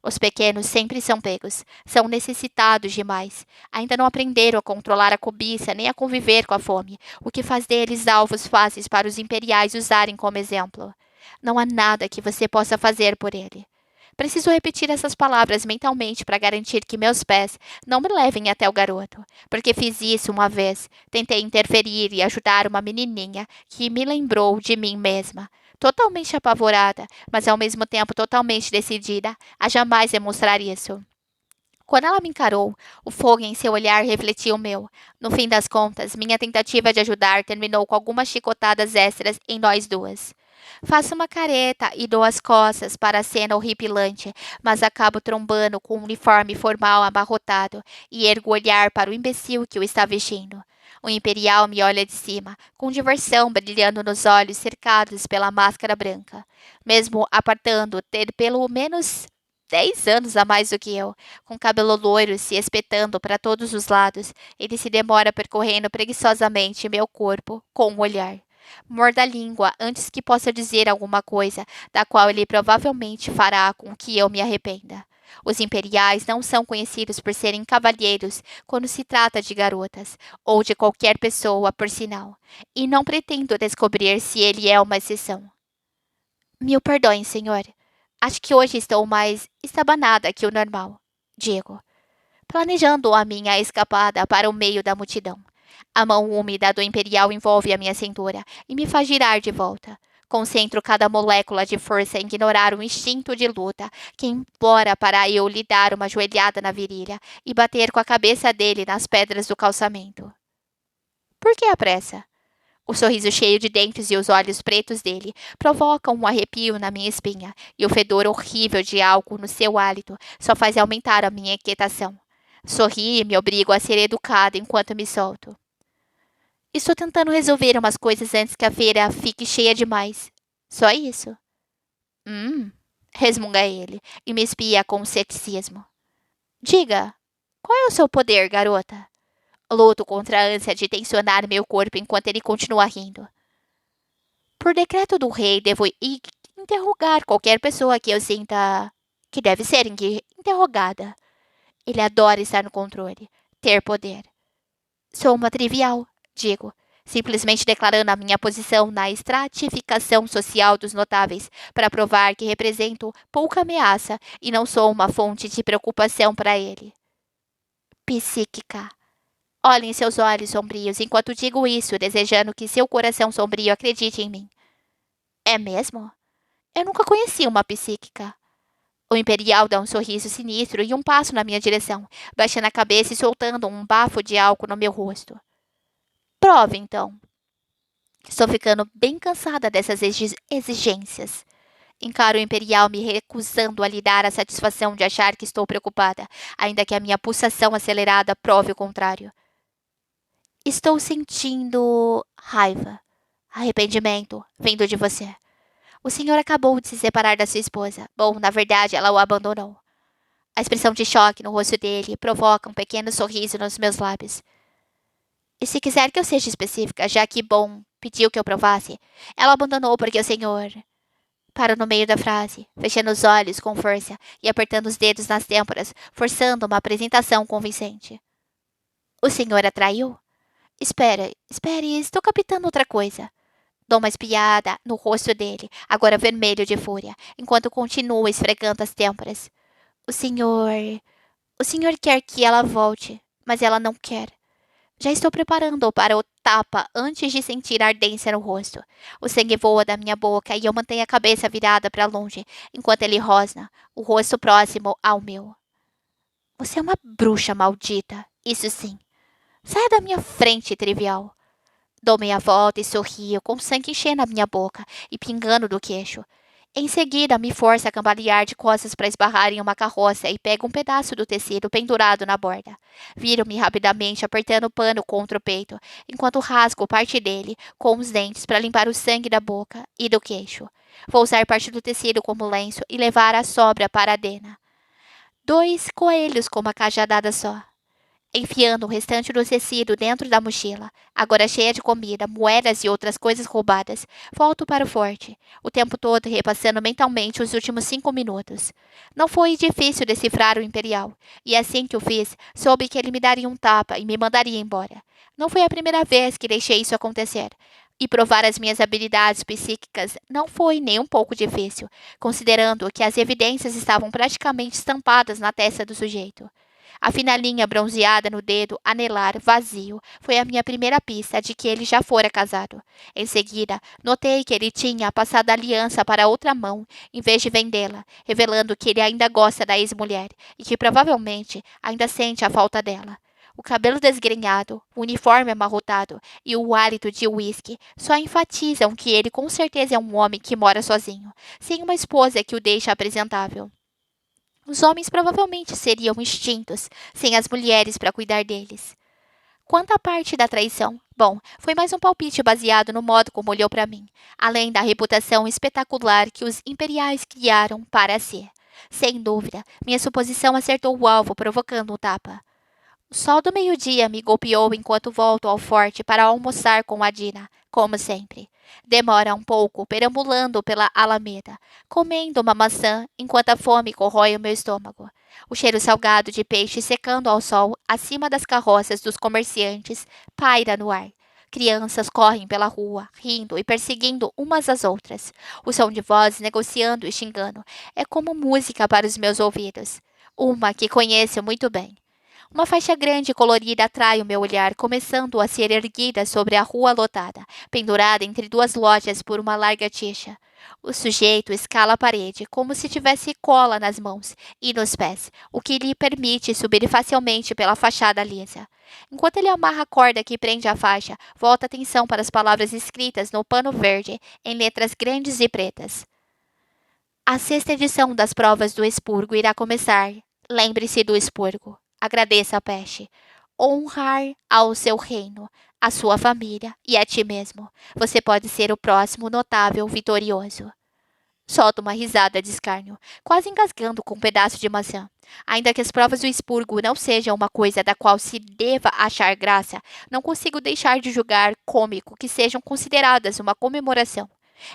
Os pequenos sempre são pegos, são necessitados demais. Ainda não aprenderam a controlar a cobiça nem a conviver com a fome, o que faz deles alvos fáceis para os imperiais usarem como exemplo. Não há nada que você possa fazer por ele. Preciso repetir essas palavras mentalmente para garantir que meus pés não me levem até o garoto, porque fiz isso uma vez. Tentei interferir e ajudar uma menininha que me lembrou de mim mesma. totalmente apavorada, mas ao mesmo tempo totalmente decidida a jamais demonstrar isso. Quando ela me encarou, o fogo em seu olhar refletiu o meu. No fim das contas, minha tentativa de ajudar terminou com algumas chicotadas extras em nós duas. Faço uma careta e dou as costas para a cena horripilante, mas acabo trombando com o uniforme formal abarrotado e ergo o olhar para o imbecil que o está vestindo. O imperial me olha de cima, com diversão brilhando nos olhos cercados pela máscara branca. Mesmo apartando ter pelo menos 10 anos a mais do que eu, com cabelo loiro se espetando para todos os lados, ele se demora percorrendo preguiçosamente meu corpo com um olhar. Morda a língua antes que possa dizer alguma coisa, da qual ele provavelmente fará com que eu me arrependa. Os imperiais não são conhecidos por serem cavalheiros quando se trata de garotas, ou de qualquer pessoa, por sinal, e não pretendo descobrir se ele é uma exceção. Mil perdões, senhor. Acho que hoje estou mais estabanada que o normal, digo, planejando a minha escapada para o meio da multidão. A mão úmida do imperial envolve a minha cintura e me faz girar de volta. Concentro cada molécula de força em ignorar o instinto de luta que implora para eu lhe dar uma joelhada na virilha e bater com a cabeça dele nas pedras do calçamento. Por que a pressa? O sorriso cheio de dentes e os olhos pretos dele provocam um arrepio na minha espinha, e o fedor horrível de álcool no seu hálito só faz aumentar a minha inquietação. Sorri e me obrigo a ser educada enquanto me solto. Estou tentando resolver umas coisas antes que a feira fique cheia demais. Só isso. Hum, resmunga ele e me espia com ceticismo. Diga, qual é o seu poder, garota? Luto contra a ânsia de tensionar meu corpo enquanto ele continua rindo. Por decreto do rei, devo interrogar qualquer pessoa que eu sinta que deve ser interrogada. Ele adora estar no controle, ter poder. Sou uma trivial, digo, simplesmente declarando a minha posição na estratificação social dos notáveis para provar que represento pouca ameaça e não sou uma fonte de preocupação para ele. Psíquica. Olhe em seus olhos sombrios enquanto digo isso, desejando que seu coração sombrio acredite em mim. É mesmo? Eu nunca conheci uma psíquica. O imperial dá um sorriso sinistro e um passo na minha direção, baixando a cabeça e soltando um bafo de álcool no meu rosto. Prove, então. Estou ficando bem cansada dessas exigências. Encaro o imperial me recusando a lhe dar a satisfação de achar que estou preocupada, ainda que a minha pulsação acelerada prove o contrário. Estou sentindo raiva, arrependimento, vindo de você. O senhor acabou de se separar da sua esposa. Bom, na verdade, ela o abandonou. A expressão de choque no rosto dele provoca um pequeno sorriso nos meus lábios. E se quiser que eu seja específica, já que, bom, pediu que eu provasse, ela abandonou porque o senhor... Paro no meio da frase, fechando os olhos com força e apertando os dedos nas têmporas, forçando uma apresentação convincente. O senhor a traiu? Espere, estou captando outra coisa. Dou uma espiada no rosto dele, agora vermelho de fúria, enquanto continuo esfregando as têmporas. O senhor... O senhor quer que ela volte, mas ela não quer. Já estou preparando para o tapa antes de sentir ardência no rosto. O sangue voa da minha boca e eu mantenho a cabeça virada para longe, enquanto ele rosna, o rosto próximo ao meu. Você é uma bruxa maldita, isso sim. Saia da minha frente, trivial. Dou meia volta e sorrio, com sangue enchendo a minha boca e pingando do queixo. Em seguida, me forço a cambalear de costas para esbarrar em uma carroça e pego um pedaço do tecido pendurado na borda. Viro-me rapidamente, apertando o pano contra o peito, enquanto rasgo parte dele com os dentes para limpar o sangue da boca e do queixo. Vou usar parte do tecido como lenço e levar a sobra para a Dena. 2 coelhos com uma cajadada só. Enfiando o restante do tecido dentro da mochila, agora cheia de comida, moedas e outras coisas roubadas, volto para o forte, o tempo todo repassando mentalmente os últimos 5 minutos. Não foi difícil decifrar o imperial, e assim que o fiz, soube que ele me daria um tapa e me mandaria embora. Não foi a primeira vez que deixei isso acontecer, e provar as minhas habilidades psíquicas não foi nem um pouco difícil, considerando que as evidências estavam praticamente estampadas na testa do sujeito. A fina linha bronzeada no dedo anelar vazio foi a minha primeira pista de que ele já fora casado. Em seguida, notei que ele tinha passado a aliança para outra mão, em vez de vendê-la, revelando que ele ainda gosta da ex-mulher e que provavelmente ainda sente a falta dela. O cabelo desgrenhado, o uniforme amarrotado e o hálito de uísque só enfatizam que ele com certeza é um homem que mora sozinho, sem uma esposa que o deixe apresentável. Os homens provavelmente seriam extintos, sem as mulheres para cuidar deles. Quanto à parte da traição, bom, foi mais um palpite baseado no modo como olhou para mim, além da reputação espetacular que os imperiais criaram para si. Sem dúvida, minha suposição acertou o alvo, provocando um tapa. O sol do meio-dia me golpeou enquanto volto ao forte para almoçar com a Dina, como sempre. Demora um pouco perambulando pela alameda, comendo uma maçã enquanto a fome corrói o meu estômago. O cheiro salgado de peixe secando ao sol acima das carroças dos comerciantes paira no ar. Crianças correm pela rua, rindo e perseguindo umas às outras. O som de vozes negociando e xingando é como música para os meus ouvidos. Uma que conheço muito bem. Uma faixa grande e colorida atrai o meu olhar, começando a ser erguida sobre a rua lotada, pendurada entre duas lojas por uma larga tixa. O sujeito escala a parede, como se tivesse cola nas mãos e nos pés, o que lhe permite subir facilmente pela fachada lisa. Enquanto ele amarra a corda que prende a faixa, volta a atenção para as palavras escritas no pano verde, em letras grandes e pretas. A sexta edição das provas do expurgo irá começar. Lembre-se do expurgo. Agradeça a peste. Honrar ao seu reino, a sua família e a ti mesmo. Você pode ser o próximo notável vitorioso. Solta uma risada de escárnio, quase engasgando com um pedaço de maçã. Ainda que as provas do expurgo não sejam uma coisa da qual se deva achar graça, não consigo deixar de julgar cômico que sejam consideradas uma comemoração,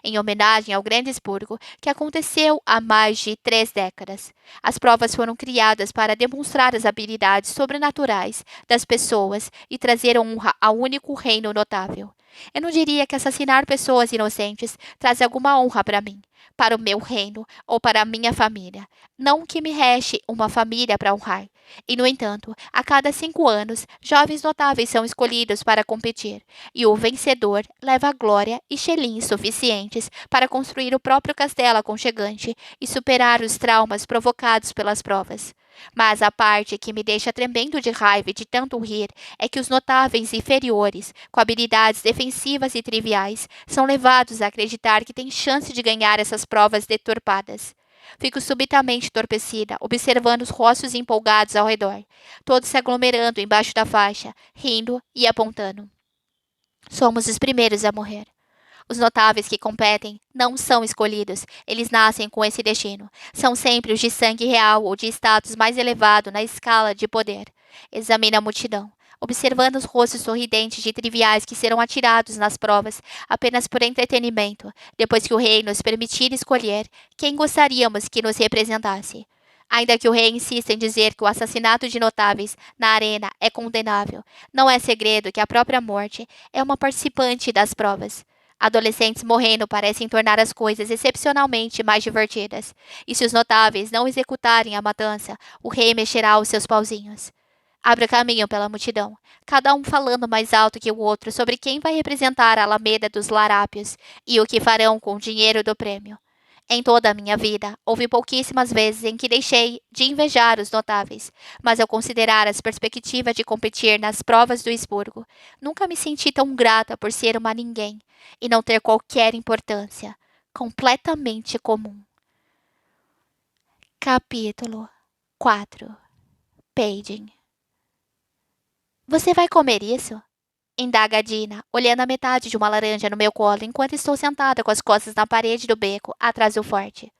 em homenagem ao grande expurgo que aconteceu há mais de 3 décadas. As provas foram criadas para demonstrar as habilidades sobrenaturais das pessoas e trazer honra ao único reino notável. Eu não diria que assassinar pessoas inocentes traz alguma honra para mim, para o meu reino ou para a minha família. Não que me reste uma família para honrar. E, no entanto, a cada 5 anos, jovens notáveis são escolhidos para competir, e o vencedor leva glória e xelins suficientes para construir o próprio castelo aconchegante e superar os traumas provocados pelas provas. Mas a parte que me deixa tremendo de raiva e de tanto rir é que os notáveis inferiores, com habilidades defensivas e triviais, são levados a acreditar que têm chance de ganhar essas provas deturpadas. Fico subitamente entorpecida, observando os rostos empolgados ao redor, todos se aglomerando embaixo da faixa, rindo e apontando. Somos os primeiros a morrer. Os notáveis que competem não são escolhidos, eles nascem com esse destino. São sempre os de sangue real ou de status mais elevado na escala de poder. Examina a multidão, observando os rostos sorridentes de triviais que serão atirados nas provas apenas por entretenimento, depois que o rei nos permitir escolher quem gostaríamos que nos representasse. Ainda que o rei insista em dizer que o assassinato de notáveis na arena é condenável, não é segredo que a própria morte é uma participante das provas. Adolescentes morrendo parecem tornar as coisas excepcionalmente mais divertidas. E se os notáveis não executarem a matança, o rei mexerá os seus pauzinhos. Abra caminho pela multidão, cada um falando mais alto que o outro sobre quem vai representar a Alameda dos Larápios e o que farão com o dinheiro do prêmio. Em toda a minha vida, houve pouquíssimas vezes em que deixei de invejar os notáveis, mas ao considerar as perspectivas de competir nas provas do expurgo, nunca me senti tão grata por ser uma ninguém e não ter qualquer importância, completamente comum. Capítulo 4. Paging. Você vai comer isso? Indaga Dina, olhando a metade de uma laranja no meu colo enquanto estou sentada com as costas na parede do beco, atrás do forte.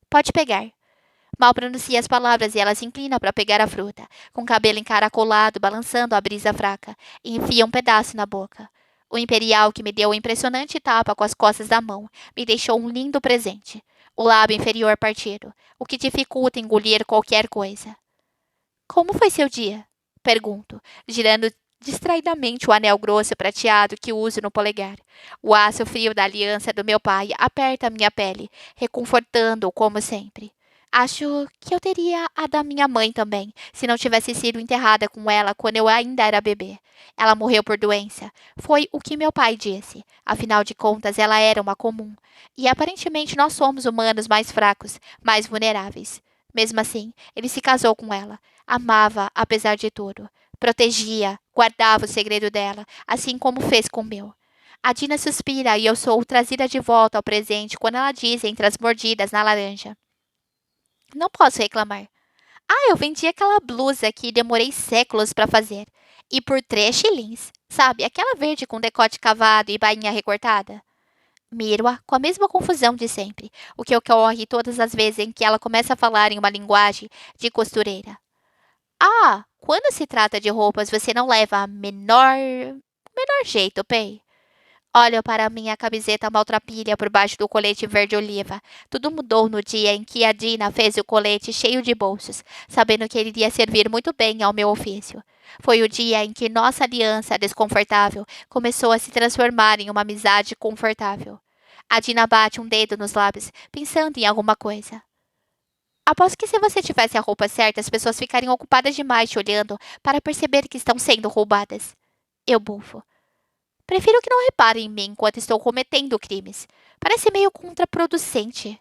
Pode pegar. Mal pronuncia as palavras e ela se inclina para pegar a fruta, com o cabelo encaracolado, balançando a brisa fraca, e enfia um pedaço na boca. O imperial que me deu um impressionante tapa com as costas da mão me deixou um lindo presente. O lábio inferior partido, o que dificulta engolir qualquer coisa. Como foi seu dia? Pergunto, girando distraidamente o anel grosso prateado que uso no polegar. O aço frio da aliança do meu pai aperta minha pele, reconfortando-o como sempre. Acho que eu teria a da minha mãe também, se não tivesse sido enterrada com ela quando eu ainda era bebê. Ela morreu por doença. Foi o que meu pai disse. Afinal de contas, ela era uma comum. E aparentemente nós somos humanos mais fracos, mais vulneráveis. Mesmo assim, ele se casou com ela. Amava, apesar de tudo. Protegia, guardava o segredo dela, assim como fez com o meu. A Dina suspira e eu sou trazida de volta ao presente quando ela diz entre as mordidas na laranja. Não posso reclamar. Ah, eu vendi aquela blusa que demorei séculos para fazer. E por 3 shillings. Sabe, aquela verde com decote cavado e bainha recortada. Miro-a com a mesma confusão de sempre, o que ocorre todas as vezes em que ela começa a falar em uma linguagem de costureira. Ah, quando se trata de roupas, você não leva a menor jeito, Pei. Olho para minha camiseta maltrapilha por baixo do colete verde-oliva. Tudo mudou no dia em que a Dina fez o colete cheio de bolsos, sabendo que ele iria servir muito bem ao meu ofício. Foi o dia em que nossa aliança desconfortável começou a se transformar em uma amizade confortável. A Dina bate um dedo nos lábios, pensando em alguma coisa. Aposto que se você tivesse a roupa certa, as pessoas ficariam ocupadas demais te olhando para perceber que estão sendo roubadas. Eu bufo. Prefiro que não reparem em mim enquanto estou cometendo crimes. Parece meio contraproducente.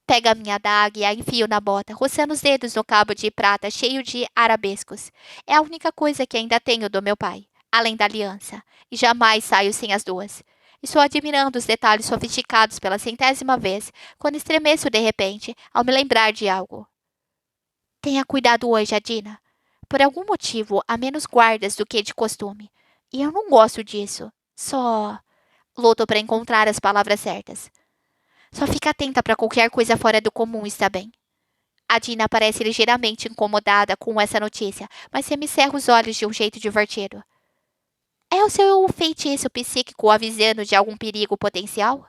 Pego a minha adaga e a enfio na bota, roçando os dedos no cabo de prata cheio de arabescos. É a única coisa que ainda tenho do meu pai, além da aliança, e jamais saio sem as duas. Estou admirando os detalhes sofisticados pela 100ª vez, quando estremeço de repente ao me lembrar de algo. Tenha cuidado hoje, Adina. Por algum motivo, há menos guardas do que de costume. E eu não gosto disso. Só. Luto para encontrar as palavras certas. Só fica atenta para qualquer coisa fora do comum, está bem? A Dina parece ligeiramente incomodada com essa notícia, mas semicerra os olhos de um jeito divertido. É o seu feitiço psíquico avisando de algum perigo potencial?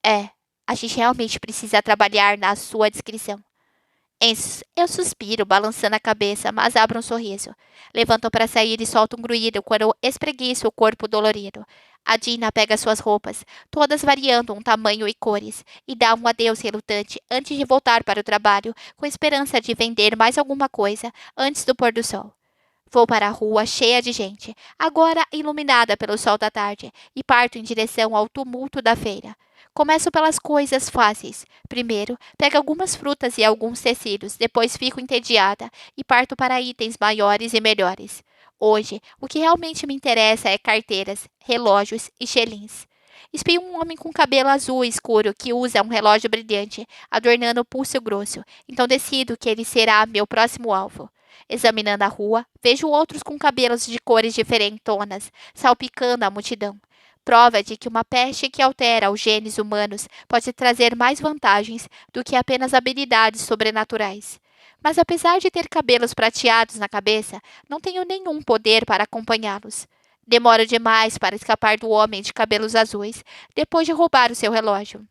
É. A gente realmente precisa trabalhar na sua descrição. Eu suspiro, balançando a cabeça, mas abro um sorriso. Levanto para sair e solto um grunhido quando espreguiço o corpo dolorido. A Dina pega suas roupas, todas variando um tamanho e cores, e dá um adeus relutante antes de voltar para o trabalho, com esperança de vender mais alguma coisa antes do pôr do sol. Vou para a rua cheia de gente, agora iluminada pelo sol da tarde, e parto em direção ao tumulto da feira. Começo pelas coisas fáceis. Primeiro, pego algumas frutas e alguns tecidos, depois fico entediada e parto para itens maiores e melhores. Hoje, o que realmente me interessa é carteiras, relógios e xelins. Espio um homem com cabelo azul escuro que usa um relógio brilhante, adornando o pulso grosso, então decido que ele será meu próximo alvo. Examinando a rua, vejo outros com cabelos de cores diferentonas, salpicando a multidão. Prova de que uma peste que altera os genes humanos pode trazer mais vantagens do que apenas habilidades sobrenaturais. Mas apesar de ter cabelos prateados na cabeça, não tenho nenhum poder para acompanhá-los. Demoro demais para escapar do homem de cabelos azuis, depois de roubar o seu relógio.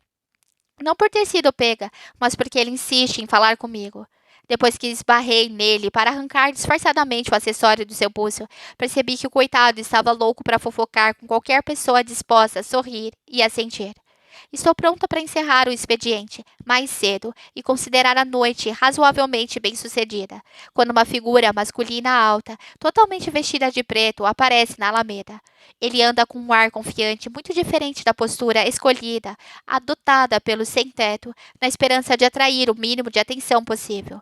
Não por ter sido pega, mas porque ele insiste em falar comigo. Depois que esbarrei nele para arrancar disfarçadamente o acessório do seu pulso, percebi que o coitado estava louco para fofocar com qualquer pessoa disposta a sorrir e a sentir. Estou pronta para encerrar o expediente mais cedo e considerar a noite razoavelmente bem-sucedida, quando uma figura masculina alta, totalmente vestida de preto, aparece na alameda. Ele anda com um ar confiante muito diferente da postura escolhida, adotada pelo sem-teto, na esperança de atrair o mínimo de atenção possível.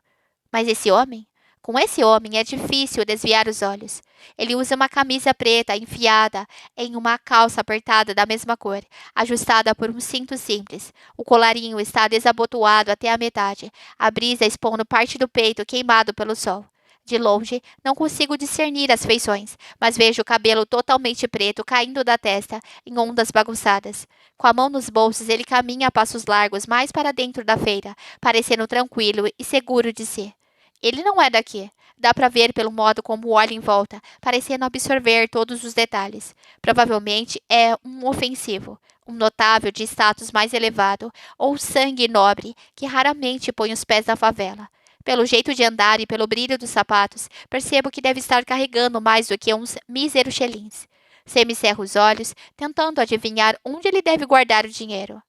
Mas esse homem? Com esse homem é difícil desviar os olhos. Ele usa uma camisa preta enfiada em uma calça apertada da mesma cor, ajustada por um cinto simples. O colarinho está desabotoado até a metade, a brisa expondo parte do peito queimado pelo sol. De longe, não consigo discernir as feições, mas vejo o cabelo totalmente preto caindo da testa em ondas bagunçadas. Com a mão nos bolsos, ele caminha a passos largos mais para dentro da feira, parecendo tranquilo e seguro de si. Ele não é daqui. Dá para ver pelo modo como olha em volta, parecendo absorver todos os detalhes. Provavelmente é um ofensivo, um notável de status mais elevado ou sangue nobre que raramente põe os pés na favela. Pelo jeito de andar e pelo brilho dos sapatos, percebo que deve estar carregando mais do que uns míseros xelins. Semicerro os olhos, tentando adivinhar onde ele deve guardar o dinheiro.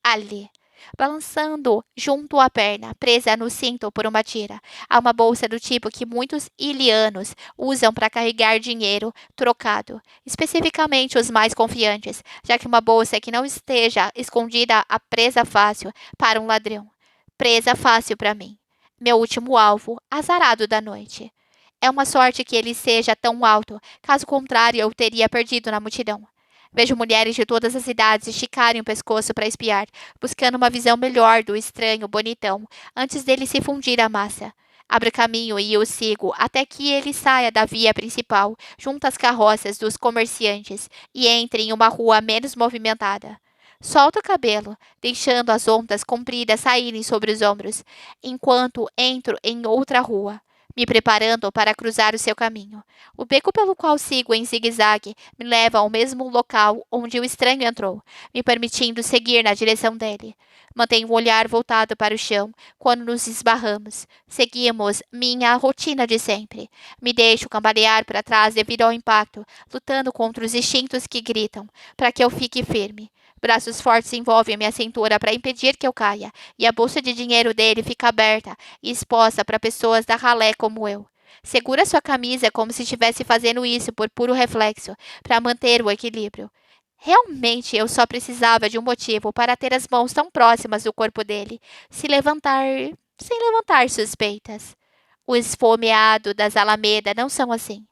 Ali. balançando junto à perna, presa no cinto por uma tira. Há uma bolsa do tipo que muitos ilianos usam para carregar dinheiro trocado, especificamente os mais confiantes, já que uma bolsa que não esteja escondida a presa fácil para um ladrão. Presa fácil para mim. Meu último alvo, azarado da noite. É uma sorte que ele seja tão alto, caso contrário eu teria perdido na multidão. Vejo mulheres de todas as idades esticarem o pescoço para espiar, buscando uma visão melhor do estranho bonitão, antes dele se fundir à massa. Abro caminho e o sigo até que ele saia da via principal, junto às carroças dos comerciantes, e entre em uma rua menos movimentada. Solto o cabelo, deixando as ondas compridas saírem sobre os ombros, enquanto entro em outra rua, me preparando para cruzar o seu caminho. O beco pelo qual sigo em zigue-zague me leva ao mesmo local onde o estranho entrou, me permitindo seguir na direção dele. Mantenho o olhar voltado para o chão quando nos esbarramos. Seguimos minha rotina de sempre. Me deixo cambalear para trás devido ao impacto, lutando contra os instintos que gritam, para que eu fique firme. Braços fortes envolvem minha cintura para impedir que eu caia, e a bolsa de dinheiro dele fica aberta e exposta para pessoas da ralé como eu. Segura sua camisa como se estivesse fazendo isso por puro reflexo, para manter o equilíbrio. Realmente eu só precisava de um motivo para ter as mãos tão próximas do corpo dele, sem levantar suspeitas. O esfomeado das Alameda não são assim.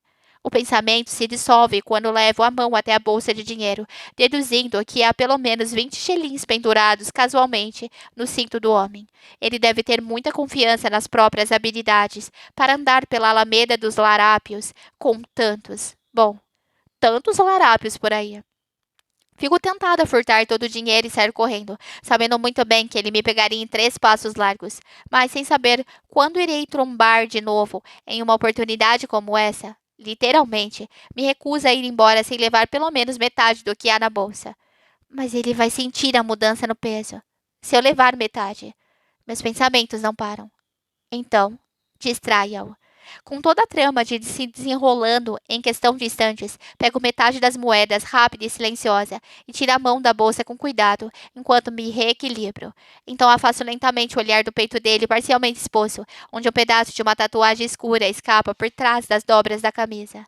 O pensamento se dissolve quando levo a mão até a bolsa de dinheiro, deduzindo que há pelo menos 20 shillings pendurados casualmente no cinto do homem. Ele deve ter muita confiança nas próprias habilidades para andar pela Alameda dos Larápios com tantos larápios por aí. Fico tentada a furtar todo o dinheiro e sair correndo, sabendo muito bem que ele me pegaria em 3 passos largos, mas sem saber quando irei trombar de novo em uma oportunidade como essa. Literalmente, me recuso a ir embora sem levar pelo menos metade do que há na bolsa. Mas ele vai sentir a mudança no peso. Se eu levar metade, meus pensamentos não param. Então, distraia-o. Com toda a trama de se desenrolando em questão de instantes, pego metade das moedas rápida e silenciosa e tiro a mão da bolsa com cuidado, enquanto me reequilibro. Então afasto lentamente o olhar do peito dele parcialmente exposto, onde um pedaço de uma tatuagem escura escapa por trás das dobras da camisa.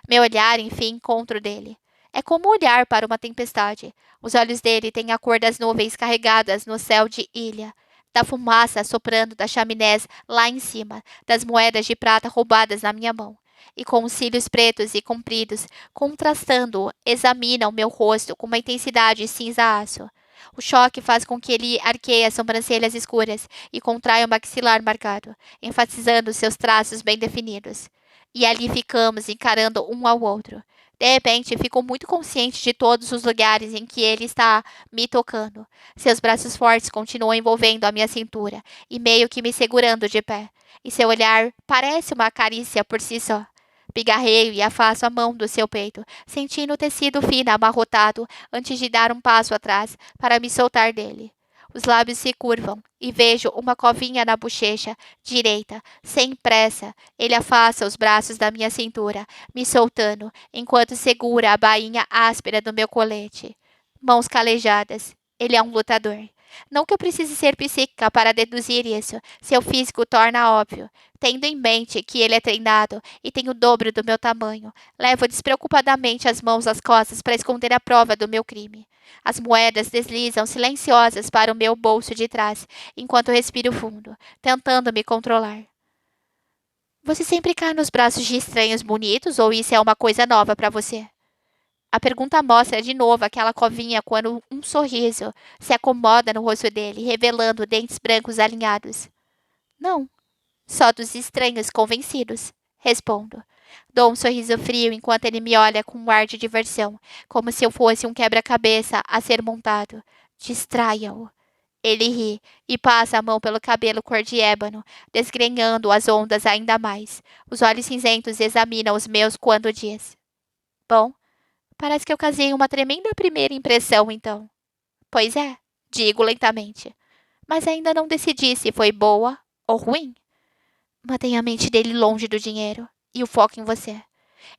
Meu olhar, enfim, encontro o dele. É como olhar para uma tempestade. Os olhos dele têm a cor das nuvens carregadas no céu de ilha, da fumaça soprando das chaminés lá em cima, das moedas de prata roubadas na minha mão. E com os cílios pretos e compridos, contrastando, examina o meu rosto com uma intensidade cinza-aço. O choque faz com que ele arqueie as sobrancelhas escuras e contraia o maxilar marcado, enfatizando seus traços bem definidos. E ali ficamos, encarando um ao outro. De repente, fico muito consciente de todos os lugares em que ele está me tocando. Seus braços fortes continuam envolvendo a minha cintura e meio que me segurando de pé. E seu olhar parece uma carícia por si só. Pigarreio e afasto a mão do seu peito, sentindo o tecido fino amarrotado antes de dar um passo atrás para me soltar dele. Os lábios se curvam e vejo uma covinha na bochecha direita. Sem pressa, ele afasta os braços da minha cintura, me soltando, enquanto segura a bainha áspera do meu colete. Mãos calejadas. Ele é um lutador. Não que eu precise ser psíquica para deduzir isso, seu físico torna óbvio. Tendo em mente que ele é treinado e tem o dobro do meu tamanho, levo despreocupadamente as mãos às costas para esconder a prova do meu crime. As moedas deslizam silenciosas para o meu bolso de trás, enquanto respiro fundo, tentando me controlar. Você sempre cai nos braços de estranhos bonitos ou isso é uma coisa nova para você? A pergunta mostra de novo aquela covinha quando um sorriso se acomoda no rosto dele, revelando dentes brancos alinhados. Não, só dos estranhos convencidos, respondo. Dou um sorriso frio enquanto ele me olha com um ar de diversão, como se eu fosse um quebra-cabeça a ser montado. Distraia-o. Ele ri e passa a mão pelo cabelo cor de ébano, desgrenhando as ondas ainda mais. Os olhos cinzentos examinam os meus quando diz: Bom, parece que eu casei uma tremenda primeira impressão, então. Pois é, digo lentamente. Mas ainda não decidi se foi boa ou ruim. Mantenha a mente dele longe do dinheiro e o foco em você.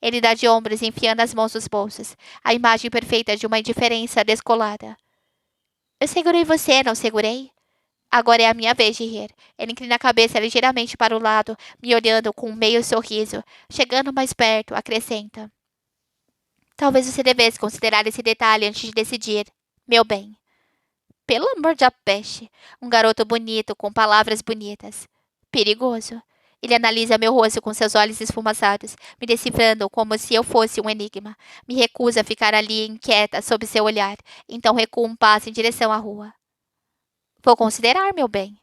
Ele dá de ombros, enfiando as mãos nos bolsos, a imagem perfeita de uma indiferença descolada. Eu segurei você, não segurei? Agora é a minha vez de rir. Ele inclina a cabeça ligeiramente para o lado, me olhando com um meio sorriso. Chegando mais perto, acrescenta: talvez você devesse considerar esse detalhe antes de decidir. Meu bem. Pelo amor da peste. Um garoto bonito, com palavras bonitas. Perigoso. Ele analisa meu rosto com seus olhos esfumaçados, me decifrando como se eu fosse um enigma. Me recusa a ficar ali inquieta sob seu olhar, então recuo um passo em direção à rua. Vou considerar, meu bem.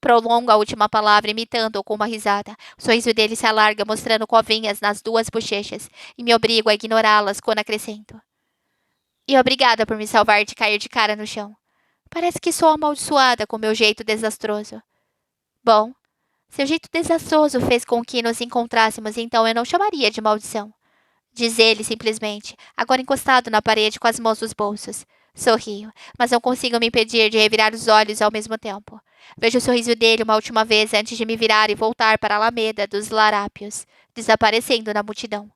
Prolongo a última palavra, imitando-o com uma risada. O sorriso dele se alarga, mostrando covinhas nas duas bochechas, e me obrigo a ignorá-las quando acrescento. E obrigada por me salvar de cair de cara no chão. Parece que sou amaldiçoada com meu jeito desastroso. Bom, seu jeito desastroso fez com que nos encontrássemos, então eu não chamaria de maldição. Diz ele simplesmente, agora encostado na parede com as mãos nos bolsos. Sorrio, mas não consigo me impedir de revirar os olhos ao mesmo tempo. Vejo o sorriso dele uma última vez antes de me virar e voltar para a Alameda dos Larápios, desaparecendo na multidão.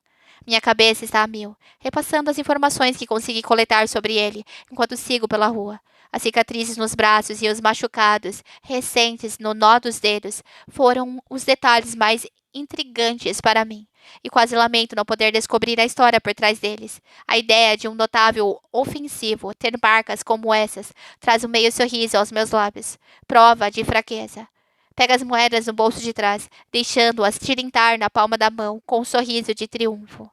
Minha cabeça está a mil, repassando as informações que consegui coletar sobre ele enquanto sigo pela rua. As cicatrizes nos braços e os machucados, recentes no nó dos dedos, foram os detalhes mais intrigantes para mim e quase lamento não poder descobrir a história por trás deles. A ideia de um notável ofensivo ter marcas como essas traz um meio sorriso aos meus lábios, prova de fraqueza. Pega as moedas no bolso de trás, deixando-as tilintar na palma da mão com um sorriso de triunfo.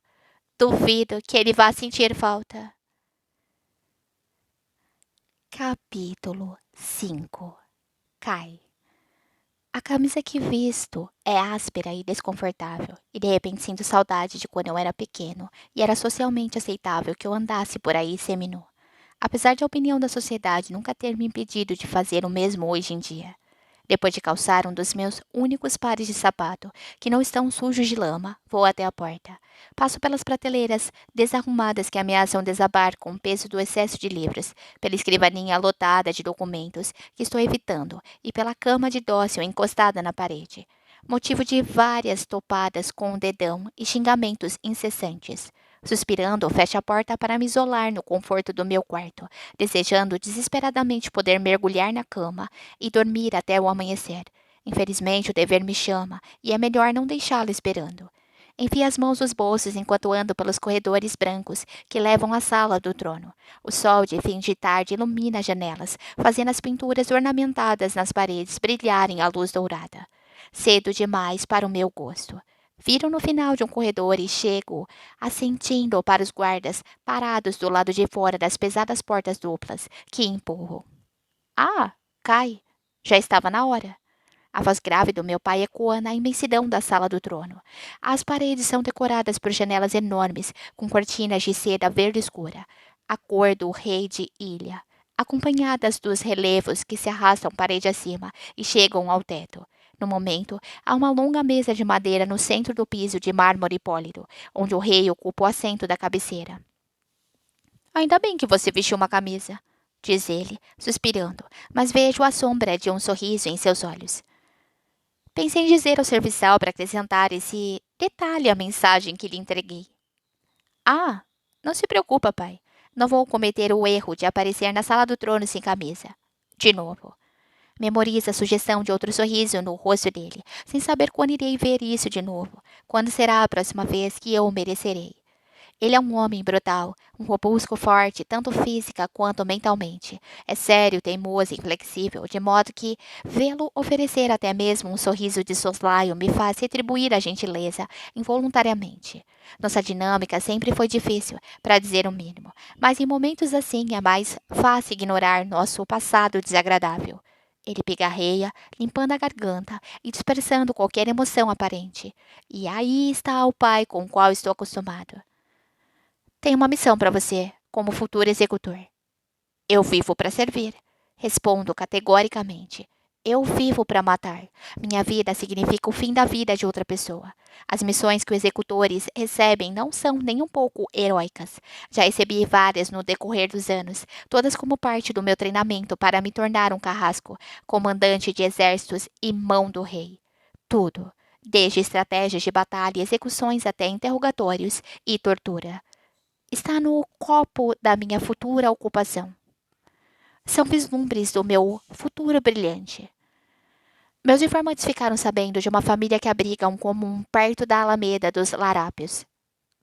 Duvido que ele vá sentir falta. Capítulo 5. Cai. A camisa que visto é áspera e desconfortável, e de repente sinto saudade de quando eu era pequeno e era socialmente aceitável que eu andasse por aí seminu. Apesar de a opinião da sociedade nunca ter me impedido de fazer o mesmo hoje em dia. Depois de calçar um dos meus únicos pares de sapato, que não estão sujos de lama, vou até a porta. Passo pelas prateleiras desarrumadas que ameaçam desabar com o peso do excesso de livros, pela escrivaninha lotada de documentos que estou evitando e pela cama de dócil encostada na parede. Motivo de várias topadas com o dedão e xingamentos incessantes. Suspirando, fecho a porta para me isolar no conforto do meu quarto, desejando desesperadamente poder mergulhar na cama e dormir até o amanhecer. Infelizmente, o dever me chama e é melhor não deixá-lo esperando. Enfio as mãos nos bolsos enquanto ando pelos corredores brancos que levam à sala do trono. O sol de fim de tarde ilumina as janelas, fazendo as pinturas ornamentadas nas paredes brilharem à luz dourada. Cedo demais para o meu gosto. Viro no final de um corredor e chego, assentindo para os guardas parados do lado de fora das pesadas portas duplas, que empurro. Ah, cai. Já estava na hora. A voz grave do meu pai ecoa na imensidão da sala do trono. As paredes são decoradas por janelas enormes, com cortinas de seda verde escura, a cor do rei de Ilha, acompanhadas dos relevos que se arrastam parede acima e chegam ao teto. No momento, há uma longa mesa de madeira no centro do piso de mármore pólido, onde o rei ocupa o assento da cabeceira. Ainda bem que você vestiu uma camisa, diz ele, suspirando, mas vejo a sombra de um sorriso em seus olhos. Pensei em dizer ao serviçal para acrescentar esse detalhe à mensagem que lhe entreguei. Ah, não se preocupa, pai. Não vou cometer o erro de aparecer na sala do trono sem camisa. De novo. Memoriza a sugestão de outro sorriso no rosto dele, sem saber quando irei ver isso de novo, quando será a próxima vez que eu o merecerei. Ele é um homem brutal, um robusto forte, tanto física quanto mentalmente. É sério, teimoso e inflexível, de modo que vê-lo oferecer até mesmo um sorriso de soslaio me faz retribuir a gentileza involuntariamente. Nossa dinâmica sempre foi difícil, para dizer o mínimo, mas em momentos assim é mais fácil ignorar nosso passado desagradável. Ele pigarreia, limpando a garganta e dispersando qualquer emoção aparente. E aí está o pai com o qual estou acostumado. Tenho uma missão para você, como futuro executor. Eu vivo para servir. Respondo categoricamente. Eu vivo para matar. Minha vida significa o fim da vida de outra pessoa. As missões que os executores recebem não são nem um pouco heróicas. Já recebi várias no decorrer dos anos, todas como parte do meu treinamento para me tornar um carrasco, comandante de exércitos e mão do rei. Tudo, desde estratégias de batalha e execuções até interrogatórios e tortura. Está no copo da minha futura ocupação. São vislumbres do meu futuro brilhante. Meus informantes ficaram sabendo de uma família que abriga um comum perto da Alameda dos Larápios.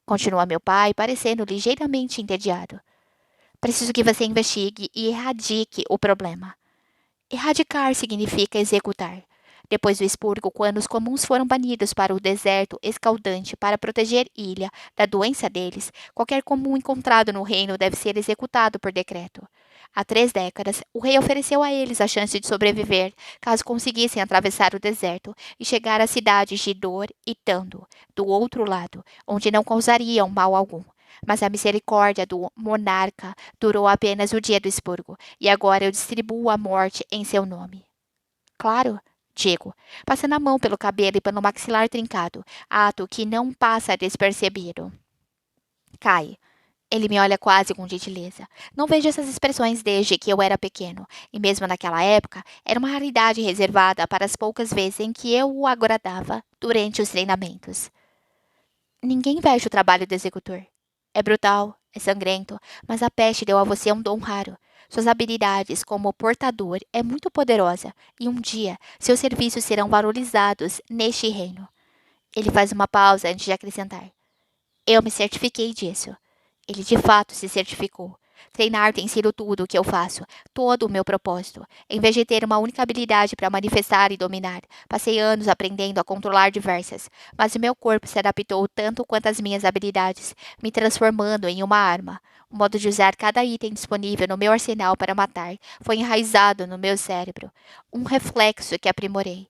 Continua meu pai, parecendo ligeiramente entediado. Preciso que você investigue e erradique o problema. Erradicar significa executar. Depois do expurgo, quando os comuns foram banidos para o deserto escaldante para proteger ilha da doença deles, qualquer comum encontrado no reino deve ser executado por decreto. Há 3 décadas, o rei ofereceu a eles a chance de sobreviver caso conseguissem atravessar o deserto e chegar às cidades de Dor e Tando, do outro lado, onde não causariam mal algum. Mas a misericórdia do monarca durou apenas o dia do expurgo, e agora eu distribuo a morte em seu nome. Claro, digo, passando a mão pelo cabelo e pelo maxilar trincado, ato que não passa despercebido. Cai. Ele me olha quase com gentileza. Não vejo essas expressões desde que eu era pequeno, e mesmo naquela época, era uma raridade reservada para as poucas vezes em que eu o agradava durante os treinamentos. Ninguém inveja o trabalho do executor. É brutal, é sangrento, mas a peste deu a você um dom raro. Suas habilidades como portador é muito poderosa, e um dia seus serviços serão valorizados neste reino. Ele faz uma pausa antes de acrescentar. Eu me certifiquei disso. Ele de fato se certificou. Treinar tem sido tudo o que eu faço, todo o meu propósito. Em vez de ter uma única habilidade para manifestar e dominar, passei anos aprendendo a controlar diversas, mas o meu corpo se adaptou tanto quanto as minhas habilidades, me transformando em uma arma. O modo de usar cada item disponível no meu arsenal para matar foi enraizado no meu cérebro, um reflexo que aprimorei.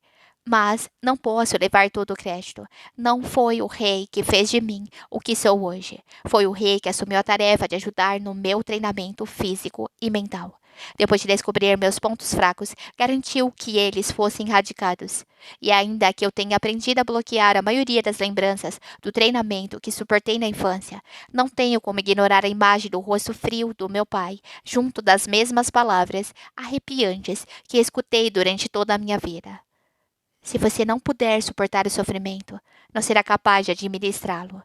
Mas não posso levar todo o crédito. Não foi o rei que fez de mim o que sou hoje. Foi o rei que assumiu a tarefa de ajudar no meu treinamento físico e mental. Depois de descobrir meus pontos fracos, garantiu que eles fossem erradicados. E ainda que eu tenha aprendido a bloquear a maioria das lembranças do treinamento que suportei na infância, não tenho como ignorar a imagem do rosto frio do meu pai, junto das mesmas palavras arrepiantes que escutei durante toda a minha vida. Se você não puder suportar o sofrimento, não será capaz de administrá-lo.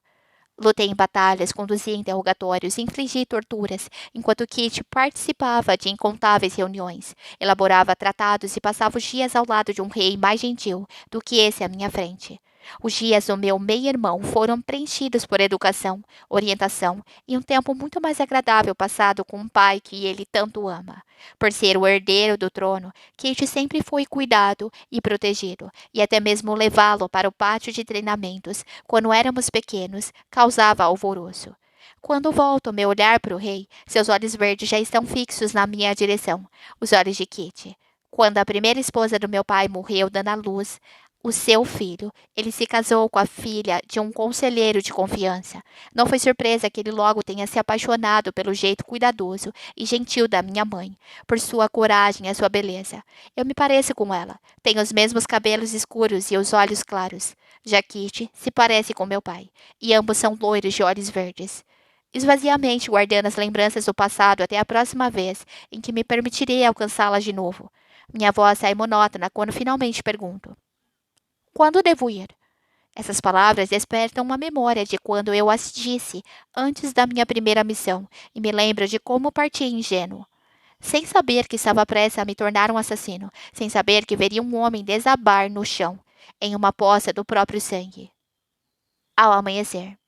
Lutei em batalhas, conduzi interrogatórios e infligi torturas, enquanto Kit participava de incontáveis reuniões, elaborava tratados e passava os dias ao lado de um rei mais gentil do que esse à minha frente. Os dias do meu meio-irmão foram preenchidos por educação, orientação e um tempo muito mais agradável passado com um pai que ele tanto ama. Por ser o herdeiro do trono, Kit sempre foi cuidado e protegido, e até mesmo levá-lo para o pátio de treinamentos, quando éramos pequenos, causava alvoroço. Quando volto meu olhar para o rei, seus olhos verdes já estão fixos na minha direção, os olhos de Kit. Quando a primeira esposa do meu pai morreu dando à luz o seu filho, ele se casou com a filha de um conselheiro de confiança. Não foi surpresa que ele logo tenha se apaixonado pelo jeito cuidadoso e gentil da minha mãe, por sua coragem e sua beleza. Eu me pareço com ela. Tenho os mesmos cabelos escuros e os olhos claros. Já Kit se parece com meu pai, e ambos são loiros de olhos verdes. Esvaziamente guardando as lembranças do passado até a próxima vez em que me permitirei alcançá-las de novo. Minha voz sai monótona quando finalmente pergunto. Quando devo ir? Essas palavras despertam uma memória de quando eu as disse antes da minha primeira missão e me lembro de como parti ingênuo. Sem saber que estava prestes a me tornar um assassino, sem saber que veria um homem desabar no chão, em uma poça do próprio sangue. Ao amanhecer.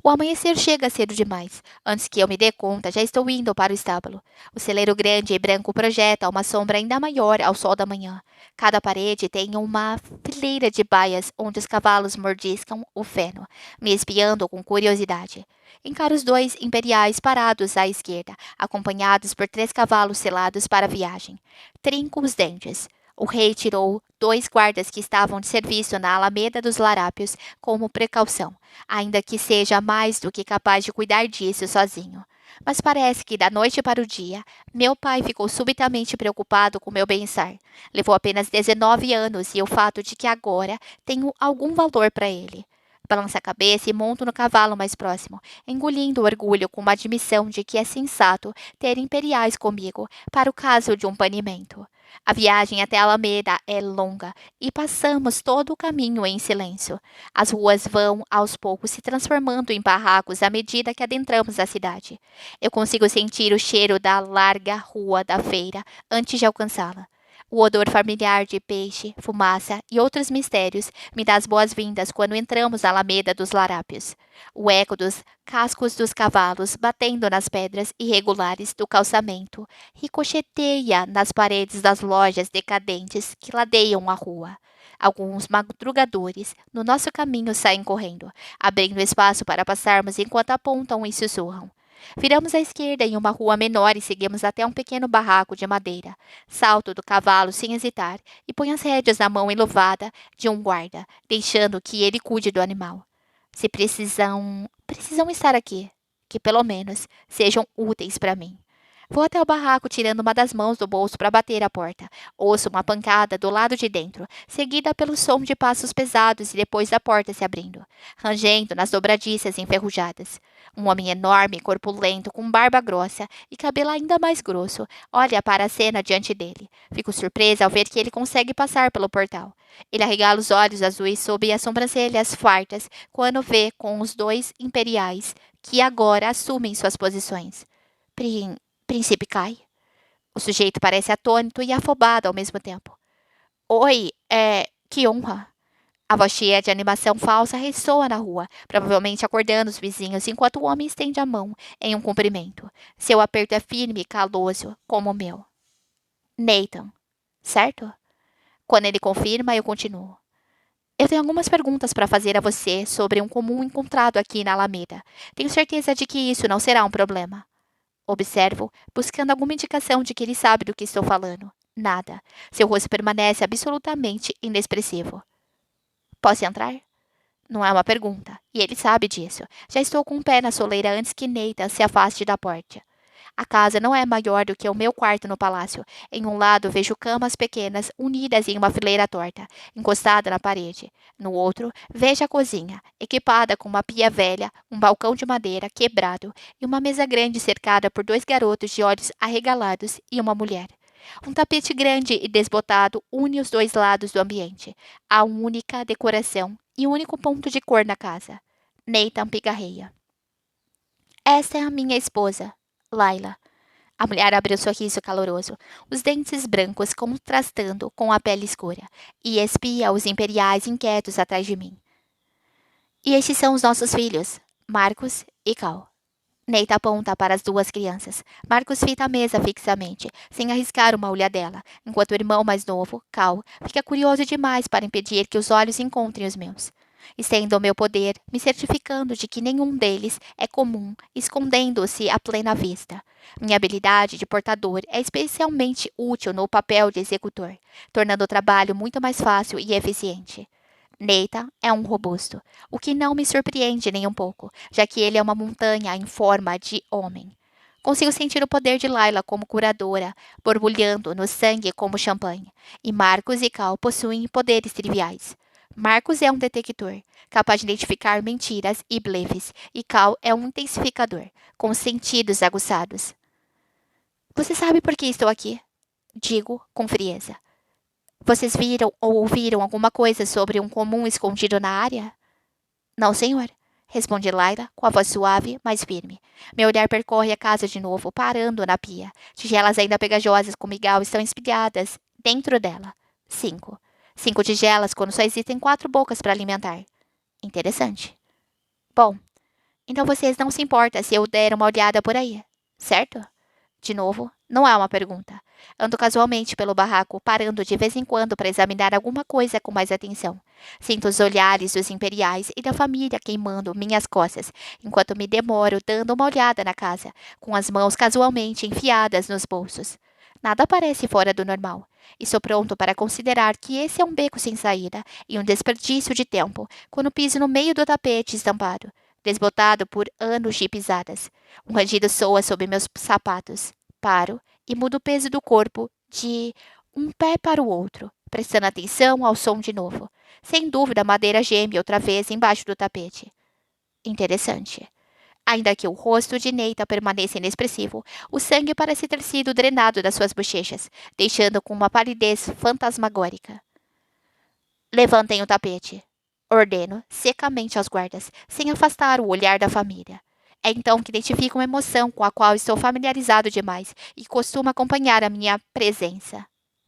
O amanhecer chega cedo demais. Antes que eu me dê conta, já estou indo para o estábulo. O celeiro grande e branco projeta uma sombra ainda maior ao sol da manhã. Cada parede tem uma fileira de baias onde os cavalos mordiscam o feno, me espiando com curiosidade. Encaro os 2 imperiais parados à esquerda, acompanhados por 3 cavalos selados para a viagem. Trinco os dentes. O rei tirou 2 guardas que estavam de serviço na Alameda dos Larápios como precaução, ainda que seja mais do que capaz de cuidar disso sozinho. Mas parece que da noite para o dia, meu pai ficou subitamente preocupado com meu bem-estar. Levou apenas 19 anos e o fato de que agora tenho algum valor para ele. Balanço a cabeça e monto no cavalo mais próximo, engolindo o orgulho com uma admissão de que é sensato ter imperiais comigo para o caso de um banimento. A viagem até Alameda é longa e passamos todo o caminho em silêncio. As ruas vão, aos poucos, se transformando em barracos à medida que adentramos a cidade. Eu consigo sentir o cheiro da larga rua da feira antes de alcançá-la. O odor familiar de peixe, fumaça e outros mistérios me dá as boas-vindas quando entramos na Alameda dos Larápios. O eco dos cascos dos cavalos batendo nas pedras irregulares do calçamento ricocheteia nas paredes das lojas decadentes que ladeiam a rua. Alguns madrugadores no nosso caminho saem correndo, abrindo espaço para passarmos enquanto apontam e sussurram. Viramos à esquerda em uma rua menor e seguimos até um pequeno barraco de madeira. Salto do cavalo sem hesitar e ponho as rédeas na mão enluvada de um guarda, deixando que ele cuide do animal. Se precisam estar aqui, que pelo menos sejam úteis para mim. Vou até o barraco tirando uma das mãos do bolso para bater a porta. Ouço uma pancada do lado de dentro, seguida pelo som de passos pesados e depois da porta se abrindo, rangendo nas dobradiças enferrujadas. Um homem enorme, corpulento, com barba grossa e cabelo ainda mais grosso, olha para a cena diante dele. Fico surpresa ao ver que ele consegue passar pelo portal. Ele arregala os olhos azuis sob as sobrancelhas fartas quando vê com os dois imperiais que agora assumem suas posições. Príncipe Kai? O sujeito parece atônito e afobado ao mesmo tempo. Oi, que honra! A voz cheia de animação falsa ressoa na rua, provavelmente acordando os vizinhos, enquanto o homem estende a mão em um cumprimento. Seu aperto é firme e caloso, como o meu. Nathan, certo? Quando ele confirma, eu continuo. Eu tenho algumas perguntas para fazer a você sobre um comum encontrado aqui na Alameda. Tenho certeza de que isso não será um problema. Observo, buscando alguma indicação de que ele sabe do que estou falando. Nada. Seu rosto permanece absolutamente inexpressivo. Posso entrar? Não é uma pergunta, e ele sabe disso. Já estou com um pé na soleira antes que Nathan se afaste da porta. A casa não é maior do que o meu quarto no palácio. Em um lado vejo camas pequenas unidas em uma fileira torta, encostada na parede. No outro, vejo a cozinha, equipada com uma pia velha, um balcão de madeira quebrado e uma mesa grande cercada por dois garotos de olhos arregalados e uma mulher. Um tapete grande e desbotado une os dois lados do ambiente. Há uma única decoração e um único ponto de cor na casa. Nathan pigarreia. Esta é a minha esposa, Laila. A mulher abre um sorriso caloroso, os dentes brancos contrastando com a pele escura, e espia os imperiais inquietos atrás de mim. E estes são os nossos filhos, Marcos e Cal. Neita aponta para as duas crianças. Marcos fita a mesa fixamente, sem arriscar uma olhadela, enquanto o irmão mais novo, Cal, fica curioso demais para impedir que os olhos encontrem os meus. Estendo o meu poder, me certificando de que nenhum deles é comum, escondendo-se à plena vista. Minha habilidade de portador é especialmente útil no papel de executor, tornando o trabalho muito mais fácil e eficiente. Nathan é um robusto, o que não me surpreende nem um pouco, já que ele é uma montanha em forma de homem. Consigo sentir o poder de Laila como curadora, borbulhando no sangue como champanhe, e Marcos e Cal possuem poderes triviais. Marcos é um detector, capaz de identificar mentiras e blefes, e Cal é um intensificador, com sentidos aguçados. Você sabe por que estou aqui? Digo com frieza. Vocês viram ou ouviram alguma coisa sobre um comum escondido na área? Não, senhor, responde Laila com a voz suave, mas firme. Meu olhar percorre a casa de novo, parando na pia. Tigelas ainda pegajosas com migal estão espelhadas dentro dela. 5. 5 tigelas quando só existem 4 bocas para alimentar. Interessante. Bom, então vocês não se importam se eu der uma olhada por aí, certo? De novo, não é uma pergunta. Ando casualmente pelo barraco, parando de vez em quando para examinar alguma coisa com mais atenção. Sinto os olhares dos imperiais e da família queimando minhas costas, enquanto me demoro dando uma olhada na casa, com as mãos casualmente enfiadas nos bolsos. Nada parece fora do normal. Estou pronto para considerar que esse é um beco sem saída e um desperdício de tempo, quando piso no meio do tapete estampado, desbotado por anos de pisadas. Um rangido soa sob meus sapatos. Paro e mudo o peso do corpo de um pé para o outro, prestando atenção ao som de novo. Sem dúvida, a madeira geme outra vez embaixo do tapete. Interessante. Ainda que o rosto de Neita permaneça inexpressivo, o sangue parece ter sido drenado das suas bochechas, deixando com uma palidez fantasmagórica. Levantem o tapete. Ordeno secamente aos guardas, sem afastar o olhar da família. É então que identifico uma emoção com a qual estou familiarizado demais e costuma acompanhar a minha presença.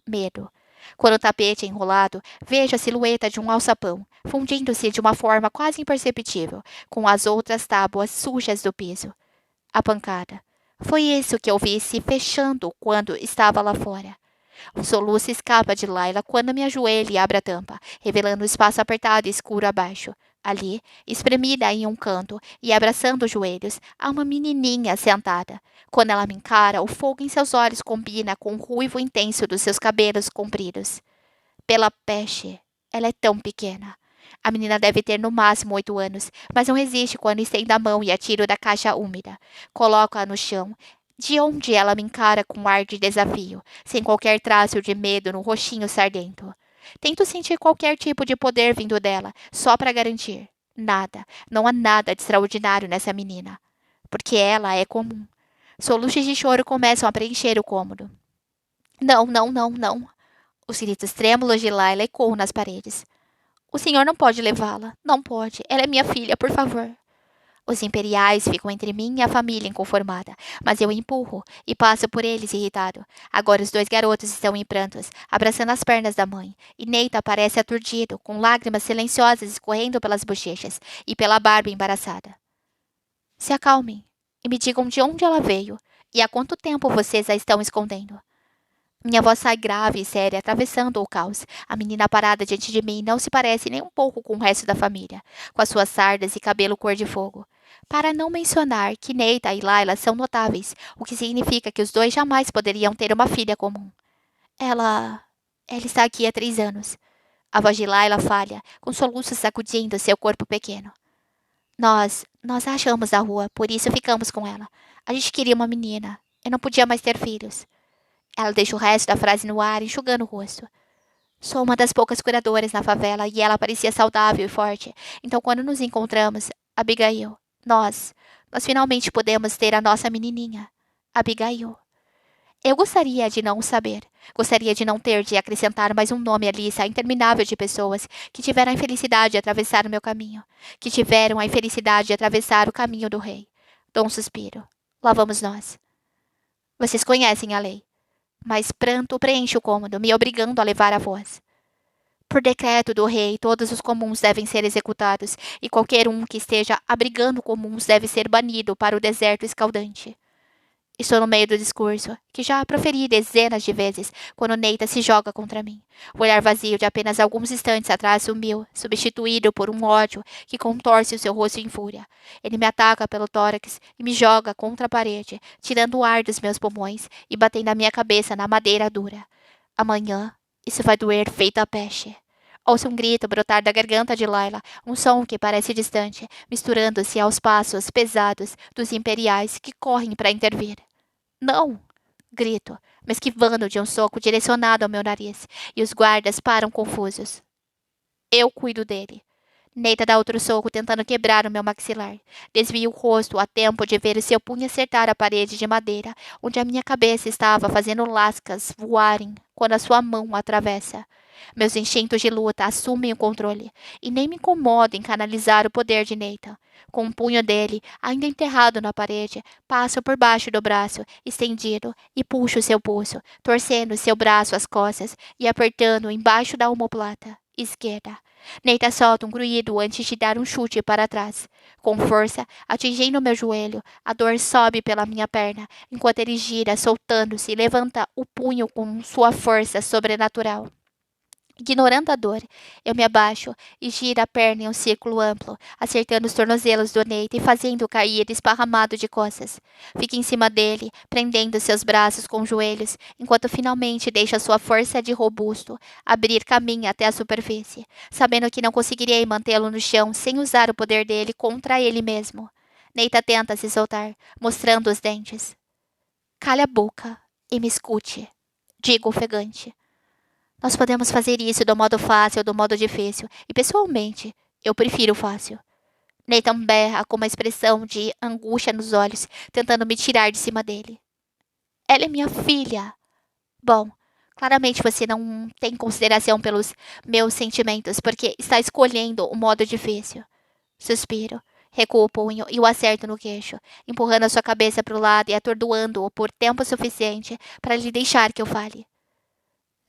Medo. Quando o tapete é enrolado, vejo a silhueta de um alçapão, fundindo-se de uma forma quase imperceptível com as outras tábuas sujas do piso. A pancada. Foi isso que eu vi se fechando quando estava lá fora. Um soluço escapa de Laila quando me ajoelho e abre a tampa, revelando o espaço apertado e escuro abaixo. Ali, espremida em um canto e abraçando os joelhos, há uma menininha sentada. Quando ela me encara, o fogo em seus olhos combina com o ruivo intenso dos seus cabelos compridos. Pela peste, ela é tão pequena. A menina deve ter no máximo 8 anos, mas não resiste quando estendo a mão e a tiro da caixa úmida. Coloco-a no chão, de onde ela me encara com um ar de desafio, sem qualquer traço de medo no rostinho sardento. Tento sentir qualquer tipo de poder vindo dela, só para garantir. Nada, não há nada de extraordinário nessa menina. Porque ela é comum. Soluços de choro começam a preencher o cômodo. Não, não, não, não. Os gritos trêmulos de Laila ecoam nas paredes. O senhor não pode levá-la. Não pode. Ela é minha filha, por favor. Os imperiais ficam entre mim e a família inconformada, mas eu empurro e passo por eles irritado. Agora os dois garotos estão em prantos, abraçando as pernas da mãe, e Neita parece aturdido, com lágrimas silenciosas escorrendo pelas bochechas e pela barba embaraçada. Se acalmem e me digam de onde ela veio e há quanto tempo vocês a estão escondendo. Minha voz sai grave e séria, atravessando o caos. A menina parada diante de mim não se parece nem um pouco com o resto da família, com as suas sardas e cabelo cor de fogo. Para não mencionar que Neita e Laila são notáveis, o que significa que os dois jamais poderiam ter uma filha comum. Ela. Ela está aqui há 3 anos. A voz de Laila falha, com soluços sacudindo seu corpo pequeno. Nós a achamos na rua, por isso ficamos com ela. A gente queria uma menina. Eu não podia mais ter filhos. Ela deixa o resto da frase no ar, enxugando o rosto. Sou uma das poucas curadoras na favela e ela parecia saudável e forte. Então, quando nos encontramos, Abigail, nós finalmente podemos ter a nossa menininha. Abigail. Eu gostaria de não saber. Gostaria de não ter de acrescentar mais um nome à lista interminável de pessoas que tiveram a infelicidade de atravessar o meu caminho. Que tiveram a infelicidade de atravessar o caminho do rei. Dou um suspiro. Lá vamos nós. Vocês conhecem a lei. Mas pranto preenche o cômodo, me obrigando a levar a voz. Por decreto do rei, todos os comuns devem ser executados, e qualquer um que esteja abrigando comuns deve ser banido para o deserto escaldante. Estou no meio do discurso, que já proferi dezenas de vezes, quando Neita se joga contra mim. O olhar vazio de apenas alguns instantes atrás sumiu, substituído por um ódio que contorce o seu rosto em fúria. Ele me ataca pelo tórax e me joga contra a parede, tirando o ar dos meus pulmões e batendo a minha cabeça na madeira dura. Amanhã, isso vai doer feito a peste. Ouço um grito brotar da garganta de Laila, um som que parece distante, misturando-se aos passos pesados dos imperiais que correm para intervir. Não! Grito, me esquivando de um soco direcionado ao meu nariz, e os guardas param confusos. Eu cuido dele. Neita dá outro soco tentando quebrar o meu maxilar. Desvio o rosto a tempo de ver o seu punho acertar a parede de madeira, onde a minha cabeça estava fazendo lascas voarem quando a sua mão a atravessa. Meus instintos de luta assumem o controle, e nem me incomodo em canalizar o poder de Neita. Com o punho dele, ainda enterrado na parede, passo por baixo do braço, estendido, e puxo seu pulso, torcendo seu braço às costas e apertando embaixo da omoplata esquerda. Neita solta um grunhido antes de dar um chute para trás. Com força, atingindo meu joelho, a dor sobe pela minha perna, enquanto ele gira, soltando-se e levanta o punho com sua força sobrenatural. Ignorando a dor, eu me abaixo e giro a perna em um círculo amplo, acertando os tornozelos do Neita e fazendo-o cair esparramado de costas. Fico em cima dele, prendendo seus braços com os joelhos, enquanto finalmente deixo a sua força de robusto abrir caminho até a superfície, sabendo que não conseguirei mantê-lo no chão sem usar o poder dele contra ele mesmo. Neita tenta se soltar, mostrando os dentes. Calhe a boca e me escute, digo ofegante. Nós podemos fazer isso do modo fácil ou do modo difícil, e pessoalmente, eu prefiro o fácil. Nathan berra com uma expressão de angústia nos olhos, tentando me tirar de cima dele. Ela é minha filha. Bom, claramente você não tem consideração pelos meus sentimentos, porque está escolhendo o modo difícil. Suspiro. Recuo o punho e o acerto no queixo, empurrando a sua cabeça para o lado e atordoando-o por tempo suficiente para lhe deixar que eu fale.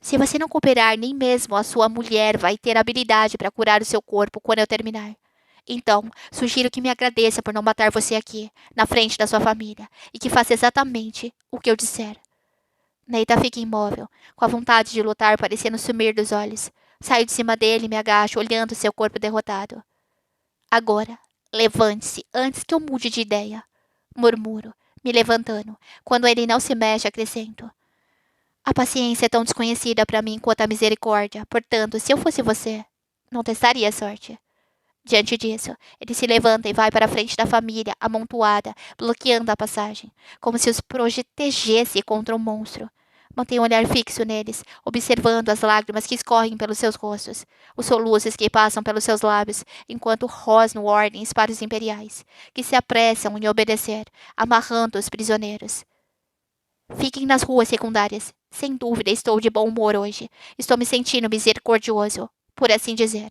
Se você não cooperar, nem mesmo a sua mulher vai ter habilidade para curar o seu corpo quando eu terminar. Então, sugiro que me agradeça por não matar você aqui, na frente da sua família, e que faça exatamente o que eu disser. Neita fica imóvel, com a vontade de lutar parecendo sumir dos olhos. Saio de cima dele e me agacho, olhando seu corpo derrotado. Agora, levante-se antes que eu mude de ideia. Murmuro, me levantando. Quando ele não se mexe, acrescento. A paciência é tão desconhecida para mim quanto a misericórdia. Portanto, se eu fosse você, não testaria a sorte. Diante disso, ele se levanta e vai para a frente da família, amontoada, bloqueando a passagem, como se os protegesse contra o monstro. Mantém um olhar fixo neles, observando as lágrimas que escorrem pelos seus rostos, os soluços que passam pelos seus lábios, enquanto rosnam ordens para os imperiais, que se apressam em obedecer, amarrando os prisioneiros. Fiquem nas ruas secundárias. Sem dúvida estou de bom humor hoje. Estou me sentindo misericordioso, por assim dizer.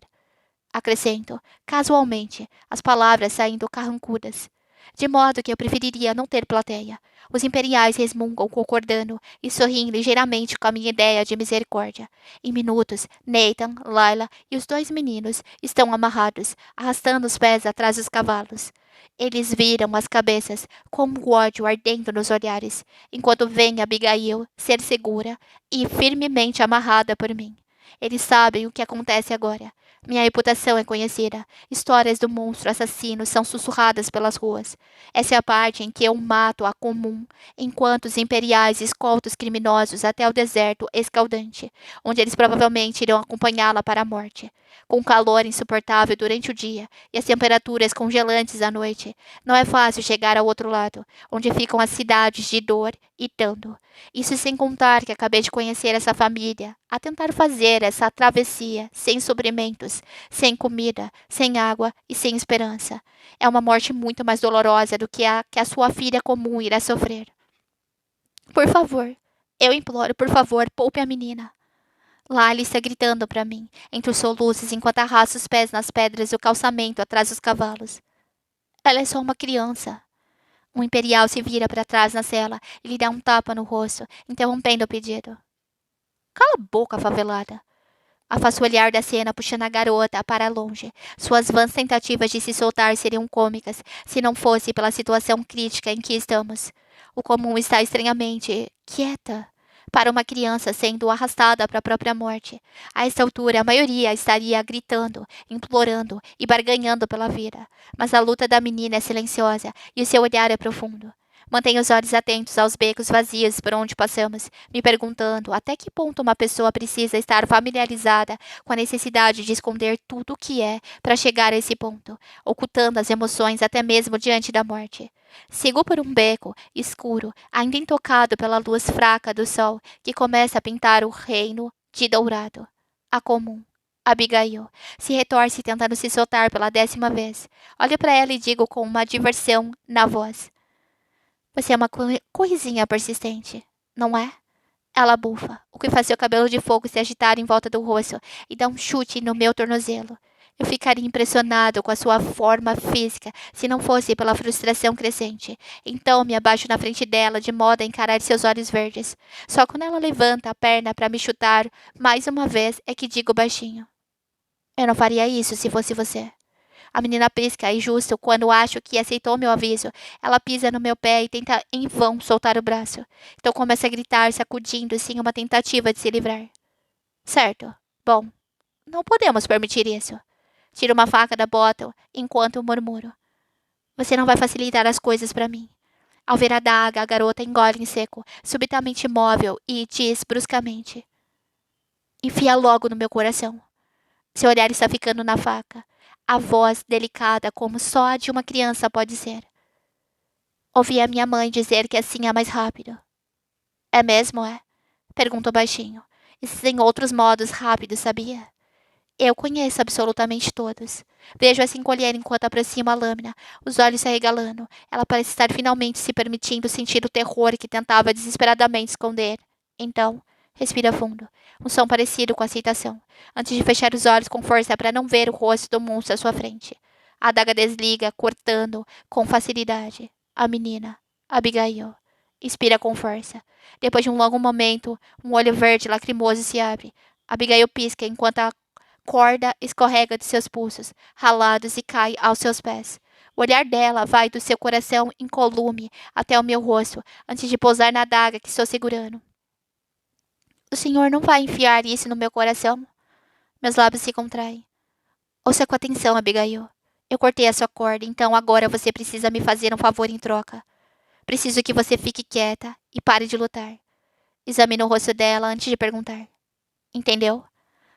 Acrescento, casualmente, as palavras saindo carrancudas. De modo que eu preferiria não ter plateia. Os imperiais resmungam concordando e sorriem ligeiramente com a minha ideia de misericórdia. Em minutos, Nathan, Lila e os dois meninos estão amarrados, arrastando os pés atrás dos cavalos. Eles viram as cabeças, com o ódio ardendo nos olhares, enquanto vem Abigail ser segura e firmemente amarrada por mim. Eles sabem o que acontece agora. Minha reputação é conhecida. Histórias do monstro assassino são sussurradas pelas ruas. Essa é a parte em que eu mato a comum, enquanto os imperiais escoltam os criminosos até o deserto escaldante, onde eles provavelmente irão acompanhá-la para a morte. Com calor insuportável durante o dia e as temperaturas congelantes à noite, não é fácil chegar ao outro lado, onde ficam as cidades de dor e Tando. Isso sem contar que acabei de conhecer essa família, a tentar fazer essa travessia sem suprimentos, sem comida, sem água e sem esperança. É uma morte muito mais dolorosa do que a sua filha comum irá sofrer. Por favor, eu imploro, por favor, poupe a menina. Lali está gritando para mim, entre os soluços, enquanto arrasta os pés nas pedras do calçamento atrás dos cavalos. Ela é só uma criança. O imperial se vira para trás na cela e lhe dá um tapa no rosto, interrompendo o pedido. Cala a boca, favelada. Afasta o olhar da cena, puxando a garota para longe. Suas vãs tentativas de se soltar seriam cômicas, se não fosse pela situação crítica em que estamos. O comum está estranhamente quieta para uma criança sendo arrastada para a própria morte. A esta altura, a maioria estaria gritando, implorando e barganhando pela vida. Mas a luta da menina é silenciosa e o seu olhar é profundo. Mantenho os olhos atentos aos becos vazios por onde passamos, me perguntando até que ponto uma pessoa precisa estar familiarizada com a necessidade de esconder tudo o que é para chegar a esse ponto, ocultando as emoções até mesmo diante da morte. Sigo por um beco escuro, ainda intocado pela luz fraca do sol, que começa a pintar o reino de dourado. A comum. Abigail se retorce tentando se soltar pela 10ª vez. Olho para ela e digo com uma diversão na voz. Você é uma coisinha persistente, não é? Ela bufa, o que faz seu cabelo de fogo se agitar em volta do rosto e dá um chute no meu tornozelo. Eu ficaria impressionado com a sua forma física se não fosse pela frustração crescente. Então me abaixo na frente dela de modo a encarar seus olhos verdes. Só quando ela levanta a perna para me chutar mais uma vez é que digo baixinho. Eu não faria isso se fosse você. A menina pisca e justo quando acho que aceitou meu aviso, ela pisa no meu pé e tenta em vão soltar o braço. Então começa a gritar, sacudindo-se em uma tentativa de se livrar. Certo. Bom, não podemos permitir isso. Tiro uma faca da bota enquanto murmuro. Você não vai facilitar as coisas para mim. Ao ver a daga, a garota engole em seco, subitamente imóvel, e diz bruscamente. Enfia logo no meu coração. Seu olhar está ficando na faca. A voz delicada como só a de uma criança pode ser. Ouvi a minha mãe dizer que assim é mais rápido. É mesmo, é? Perguntou baixinho. Existem outros modos rápidos, sabia? Eu conheço absolutamente todos. Vejo-a se encolher enquanto aproximo a lâmina, os olhos se arregalando. Ela parece estar finalmente se permitindo sentir o terror que tentava desesperadamente esconder. Então, respira fundo. Um som parecido com aceitação, antes de fechar os olhos com força para não ver o rosto do monstro à sua frente. A adaga desliga, cortando com facilidade. A menina, Abigail, expira com força. Depois de um longo momento, um olho verde lacrimoso se abre. Abigail pisca enquanto a corda escorrega de seus pulsos, ralados e cai aos seus pés. O olhar dela vai do seu coração incolume até o meu rosto, antes de pousar na adaga que estou segurando. O senhor não vai enfiar isso no meu coração? Meus lábios se contraem. Ouça com atenção, Abigail. Eu cortei a sua corda, então agora você precisa me fazer um favor em troca. Preciso que você fique quieta e pare de lutar. Examine o rosto dela antes de perguntar. Entendeu?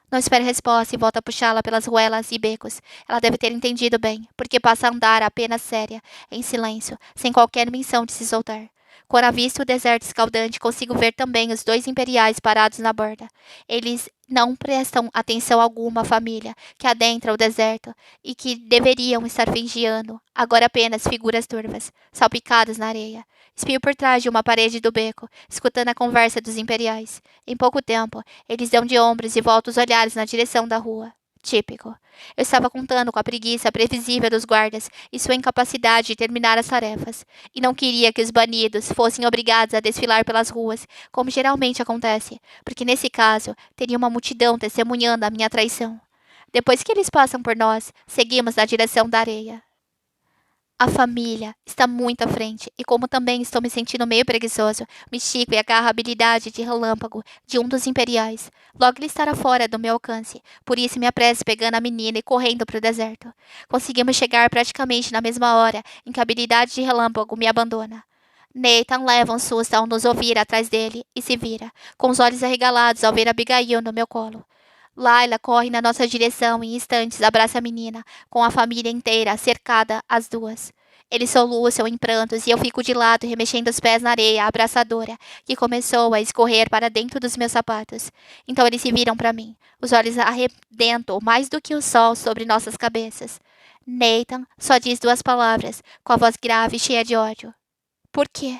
Não espere resposta e volta a puxá-la pelas ruelas e becos. Ela deve ter entendido bem, porque passa a andar apenas séria, em silêncio, sem qualquer menção de se soltar. Quando avisto o deserto escaldante, consigo ver também os dois imperiais parados na borda. Eles não prestam atenção alguma à família que adentra o deserto e que deveriam estar vigiando, agora apenas figuras turvas, salpicadas na areia. Espio por trás de uma parede do beco, escutando a conversa dos imperiais. Em pouco tempo, eles dão de ombros e voltam os olhares na direção da rua. Típico. Eu estava contando com a preguiça previsível dos guardas e sua incapacidade de terminar as tarefas, e não queria que os banidos fossem obrigados a desfilar pelas ruas, como geralmente acontece, porque nesse caso teria uma multidão testemunhando a minha traição. Depois que eles passam por nós, seguimos na direção da areia. A família está muito à frente, e como também estou me sentindo meio preguiçoso, me estico e agarro a habilidade de relâmpago de um dos imperiais. Logo ele estará fora do meu alcance, por isso me apresso pegando a menina e correndo para o deserto. Conseguimos chegar praticamente na mesma hora em que a habilidade de relâmpago me abandona. Nathan leva um susto ao nos ouvir atrás dele e se vira, com os olhos arregalados ao ver Abigail no meu colo. Laila corre na nossa direção e em instantes abraça a menina, com a família inteira cercada, as duas. Eles soluçam em prantos e eu fico de lado, remexendo os pés na areia abraçadora, que começou a escorrer para dentro dos meus sapatos. Então eles se viram para mim, os olhos arrebentam mais do que o sol sobre nossas cabeças. Nathan só diz duas palavras, com a voz grave e cheia de ódio. Por quê?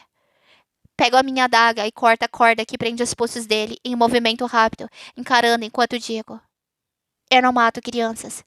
Pego a minha adaga e corto a corda que prende os pulsos dele em um movimento rápido, encarando enquanto digo. Eu não mato crianças.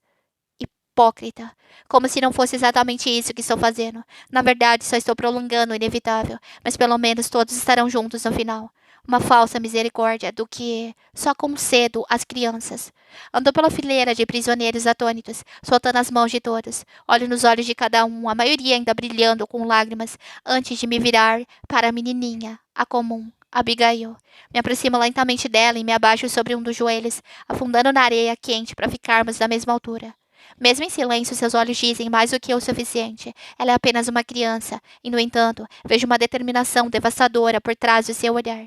Hipócrita. Como se não fosse exatamente isso que estou fazendo. Na verdade, só estou prolongando o inevitável, mas pelo menos todos estarão juntos no final. Uma falsa misericórdia do que só concedo às crianças. Ando pela fileira de prisioneiros atônitos, soltando as mãos de todos. Olho nos olhos de cada um, a maioria ainda brilhando com lágrimas, antes de me virar para a menininha, a comum. Abigail. Me aproximo lentamente dela e me abaixo sobre um dos joelhos, afundando na areia quente para ficarmos na mesma altura. Mesmo em silêncio, seus olhos dizem mais do que o suficiente. Ela é apenas uma criança, e, no entanto, vejo uma determinação devastadora por trás do seu olhar.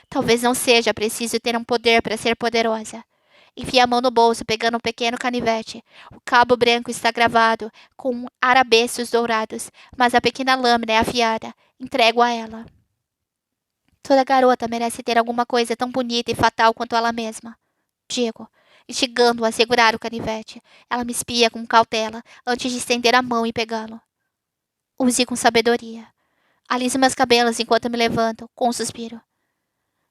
Talvez não seja preciso ter um poder para ser poderosa. Enfia a mão no bolso, pegando um pequeno canivete. O cabo branco está gravado com arabescos dourados, mas a pequena lâmina é afiada. Entrego a ela. Toda garota merece ter alguma coisa tão bonita e fatal quanto ela mesma. Digo, instigando-a a segurar o canivete. Ela me espia com cautela, antes de estender a mão e pegá-lo. Use com sabedoria. Aliso meus cabelos enquanto me levanto, com um suspiro.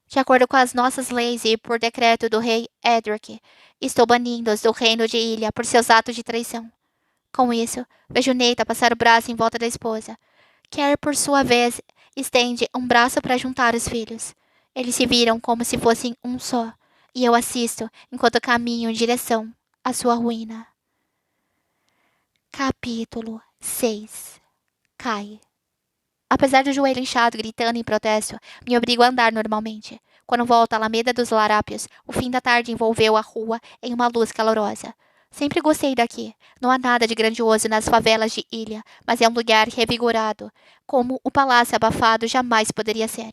De acordo com as nossas leis e por decreto do rei Edric, estou banindo-os do reino de Ilha por seus atos de traição. Com isso, vejo Neita passar o braço em volta da esposa. Kerr, por sua vez, estende um braço para juntar os filhos. Eles se viram como se fossem um só, e eu assisto enquanto caminho em direção à sua ruína. Capítulo 6. Cai. Apesar do joelho inchado gritando em protesto, me obrigo a andar normalmente. Quando volto à Alameda dos Larápios, o fim da tarde envolveu a rua em uma luz calorosa. Sempre gostei daqui. Não há nada de grandioso nas favelas de Ilha, mas é um lugar revigorado, como o palácio abafado jamais poderia ser.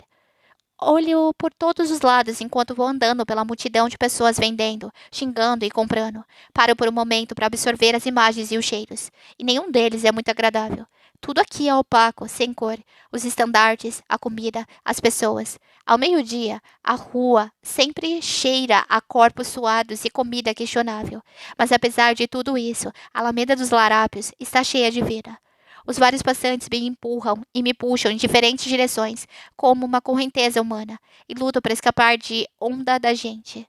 Olho por todos os lados enquanto vou andando pela multidão de pessoas vendendo, xingando e comprando. Paro por um momento para absorver as imagens e os cheiros, e nenhum deles é muito agradável. Tudo aqui é opaco, sem cor. Os estandartes, a comida, as pessoas. Ao meio-dia, a rua sempre cheira a corpos suados e comida questionável. Mas apesar de tudo isso, a Alameda dos Larápios está cheia de vida. Os vários passantes me empurram e me puxam em diferentes direções, como uma correnteza humana, e luto para escapar de onda da gente.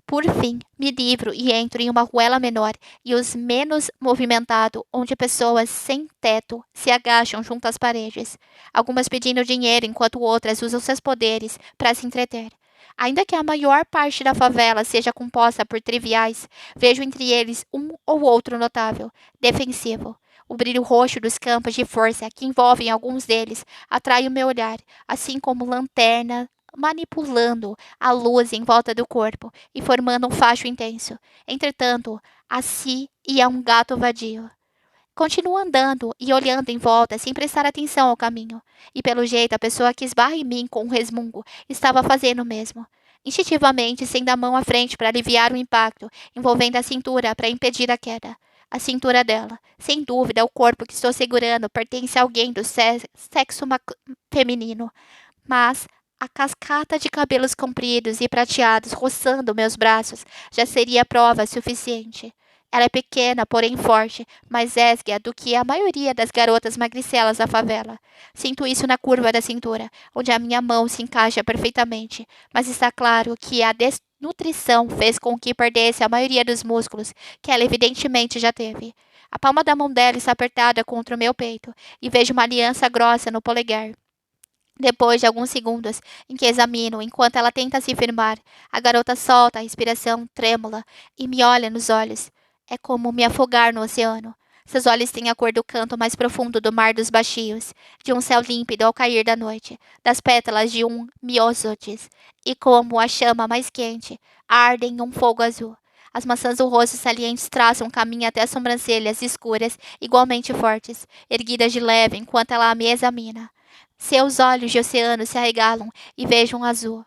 Por fim, me livro e entro em uma ruela menor e os menos movimentado, onde pessoas sem teto se agacham junto às paredes, algumas pedindo dinheiro enquanto outras usam seus poderes para se entreter. Ainda que a maior parte da favela seja composta por triviais, vejo entre eles um ou outro notável, defensivo. O brilho roxo dos campos de força que envolvem alguns deles atrai o meu olhar, assim como lanterna manipulando a luz em volta do corpo e formando um facho intenso. Entretanto, assim ia um gato vadio. Continuo andando e olhando em volta sem prestar atenção ao caminho. E pelo jeito, a pessoa que esbarra em mim com um resmungo estava fazendo o mesmo. Instintivamente, estendo a mão à frente para aliviar o impacto, envolvendo a cintura para impedir a queda. A cintura dela. Sem dúvida, o corpo que estou segurando pertence a alguém do sexo feminino. Mas a cascata de cabelos compridos e prateados roçando meus braços já seria prova suficiente. Ela é pequena, porém forte, mais esguia do que a maioria das garotas magricelas da favela. Sinto isso na curva da cintura, onde a minha mão se encaixa perfeitamente, mas está claro que a desnutrição fez com que perdesse a maioria dos músculos que ela evidentemente já teve. A palma da mão dela está apertada contra o meu peito e vejo uma aliança grossa no polegar. Depois de alguns segundos em que examino enquanto ela tenta se firmar, a garota solta a respiração trêmula e me olha nos olhos. É como me afogar no oceano. Seus olhos têm a cor do canto mais profundo do mar dos baixios, de um céu límpido ao cair da noite, das pétalas de um miósotis, e como a chama mais quente, ardem em um fogo azul. As maçãs do rosto salientes traçam um caminho até as sobrancelhas escuras, igualmente fortes, erguidas de leve enquanto ela me examina. Seus olhos de oceano se arregalam e vejo um azul.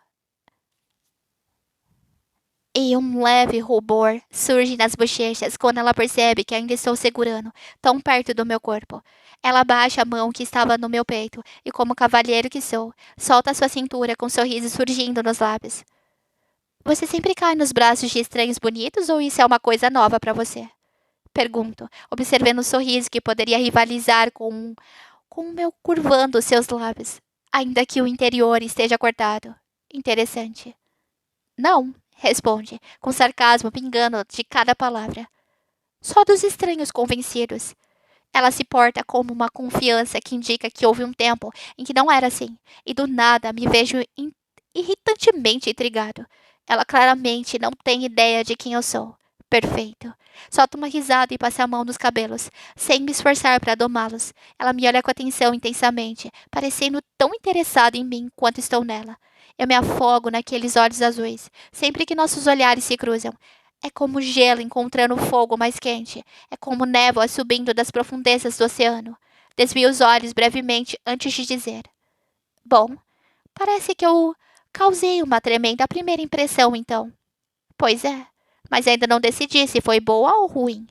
E um leve rubor surge nas bochechas quando ela percebe que ainda estou segurando, tão perto do meu corpo. Ela baixa a mão que estava no meu peito e, como cavalheiro que sou, solta sua cintura com um sorriso surgindo nos lábios. Você sempre cai nos braços de estranhos bonitos ou isso é uma coisa nova para você? Pergunto, observando um sorriso que poderia rivalizar com o meu curvando seus lábios, ainda que o interior esteja cortado. Interessante. Não, responde, com sarcasmo pingando de cada palavra. Só dos estranhos convencidos. Ela se porta como uma confiança que indica que houve um tempo em que não era assim, e do nada me vejo irritantemente intrigado. Ela claramente não tem ideia de quem eu sou. Perfeito. Solto uma risada e passo a mão nos cabelos, sem me esforçar para domá-los. Ela me olha com atenção intensamente, parecendo tão interessada em mim quanto estou nela. Eu me afogo naqueles olhos azuis, sempre que nossos olhares se cruzam. É como gelo encontrando fogo mais quente. É como névoa subindo das profundezas do oceano. Desvio os olhos brevemente antes de dizer: Bom, parece que eu causei uma tremenda primeira impressão, então. Pois é, mas ainda não decidi se foi boa ou ruim.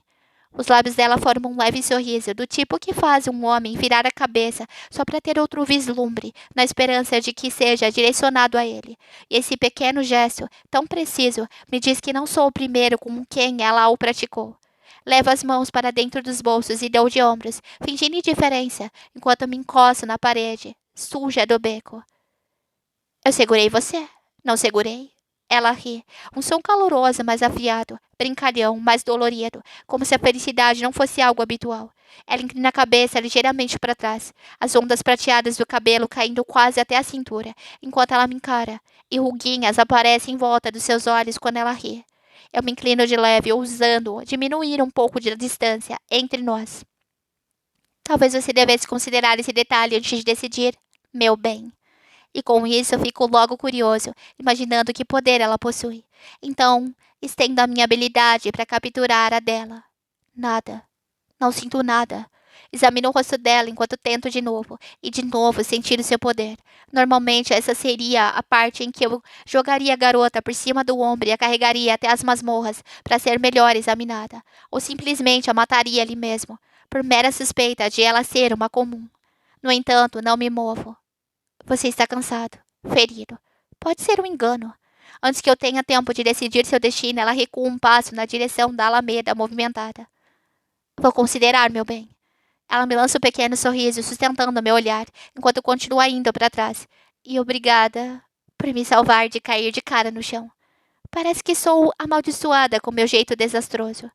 Os lábios dela formam um leve sorriso, do tipo que faz um homem virar a cabeça só para ter outro vislumbre, na esperança de que seja direcionado a ele. E esse pequeno gesto, tão preciso, me diz que não sou o primeiro com quem ela o praticou. Levo as mãos para dentro dos bolsos e dou de ombros, fingindo indiferença, enquanto me encosto na parede, suja do beco. Eu segurei você? Não segurei? Ela ri, um som caloroso, mais afiado, brincalhão, mais dolorido, como se a felicidade não fosse algo habitual. Ela inclina a cabeça ligeiramente para trás, as ondas prateadas do cabelo caindo quase até a cintura, enquanto ela me encara, e ruguinhas aparecem em volta dos seus olhos quando ela ri. Eu me inclino de leve, ousando diminuir um pouco de distância entre nós. Talvez você devesse considerar esse detalhe antes de decidir, meu bem. E com isso eu fico logo curioso, imaginando que poder ela possui. Então, estendo a minha habilidade para capturar a dela. Nada. Não sinto nada. Examino o rosto dela enquanto tento e de novo sentir o seu poder. Normalmente, essa seria a parte em que eu jogaria a garota por cima do ombro e a carregaria até as masmorras para ser melhor examinada. Ou simplesmente a mataria ali mesmo. por mera suspeita de ela ser uma comum. No entanto, não me movo. Você está cansado, ferido. Pode ser um engano. Antes que eu tenha tempo de decidir seu destino, ela recua um passo na direção da alameda movimentada. Vou considerar, meu bem. Ela me lança um pequeno sorriso, sustentando meu olhar, enquanto continua indo para trás. E obrigada por me salvar de cair de cara no chão. Parece que sou amaldiçoada com meu jeito desastroso.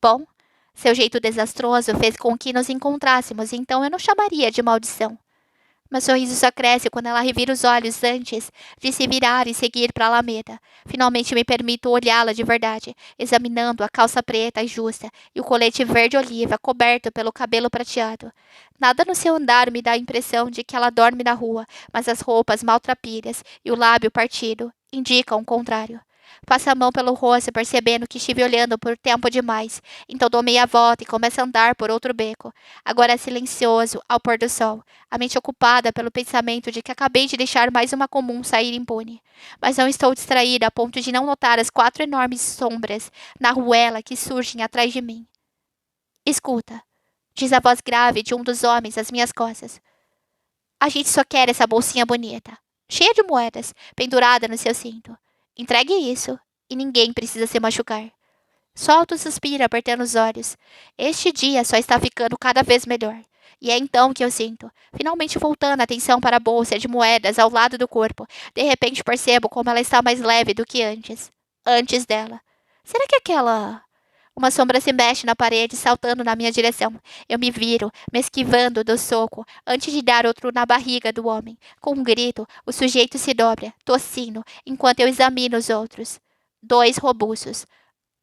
Bom, seu jeito desastroso fez com que nos encontrássemos, então eu não chamaria de maldição. Meu sorriso só cresce quando ela revira os olhos antes de se virar e seguir para a Alameda. Finalmente me permito olhá-la de verdade, examinando a calça preta e justa e o colete verde-oliva coberto pelo cabelo prateado. Nada no seu andar me dá a impressão de que ela dorme na rua, mas as roupas maltrapilhas e o lábio partido indicam o contrário. Passo a mão pelo rosto, percebendo que estive olhando por tempo demais. Então dou meia volta e começo a andar por outro beco, agora silencioso, ao pôr do sol, a mente ocupada pelo pensamento de que acabei de deixar mais uma comum sair impune. Mas não estou distraída a ponto de não notar as 4 enormes sombras na ruela que surgem atrás de mim. Escuta, diz a voz grave de um dos homens às minhas costas. A gente só quer essa bolsinha bonita, cheia de moedas, pendurada no seu cinto. Entregue isso, e ninguém precisa se machucar. Solto o suspiro, apertando os olhos. Este dia só está ficando cada vez melhor. E é então que eu sinto, finalmente voltando a atenção para a bolsa de moedas ao lado do corpo. De repente percebo como ela está mais leve do que antes. Antes dela. Será que aquela... Uma sombra se mexe na parede, saltando na minha direção. Eu me viro, me esquivando do soco, antes de dar outro na barriga do homem. Com um grito, o sujeito se dobra, tossindo, enquanto eu examino os outros. 2 robustos,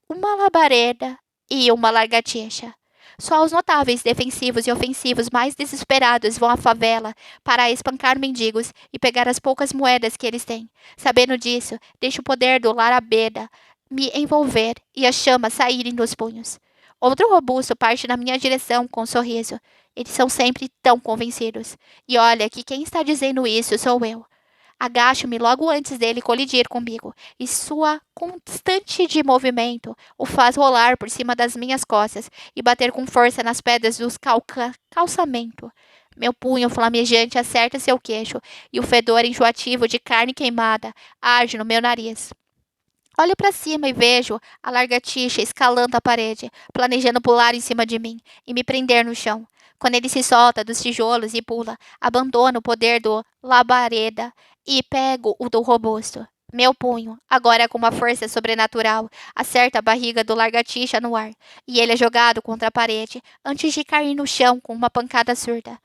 uma labareda e uma lagartixa. Só os notáveis defensivos e ofensivos mais desesperados vão à favela para espancar mendigos e pegar as poucas moedas que eles têm. Sabendo disso, deixo o poder do larabeda me envolver e as chamas saírem dos punhos. Outro robusto parte na minha direção com um sorriso. Eles são sempre tão convencidos. E olha que quem está dizendo isso sou eu. Agacho-me logo antes dele colidir comigo, e sua constante de movimento o faz rolar por cima das minhas costas e bater com força nas pedras do calçamento. Meu punho flamejante acerta seu queixo, e o fedor enjoativo de carne queimada arde no meu nariz. Olho para cima e vejo a lagartixa escalando a parede, planejando pular em cima de mim e me prender no chão. Quando ele se solta dos tijolos e pula, abandono o poder do labareda e pego o do robusto. Meu punho, agora com uma força sobrenatural, acerta a barriga do lagartixa no ar, e ele é jogado contra a parede antes de cair no chão com uma pancada surda.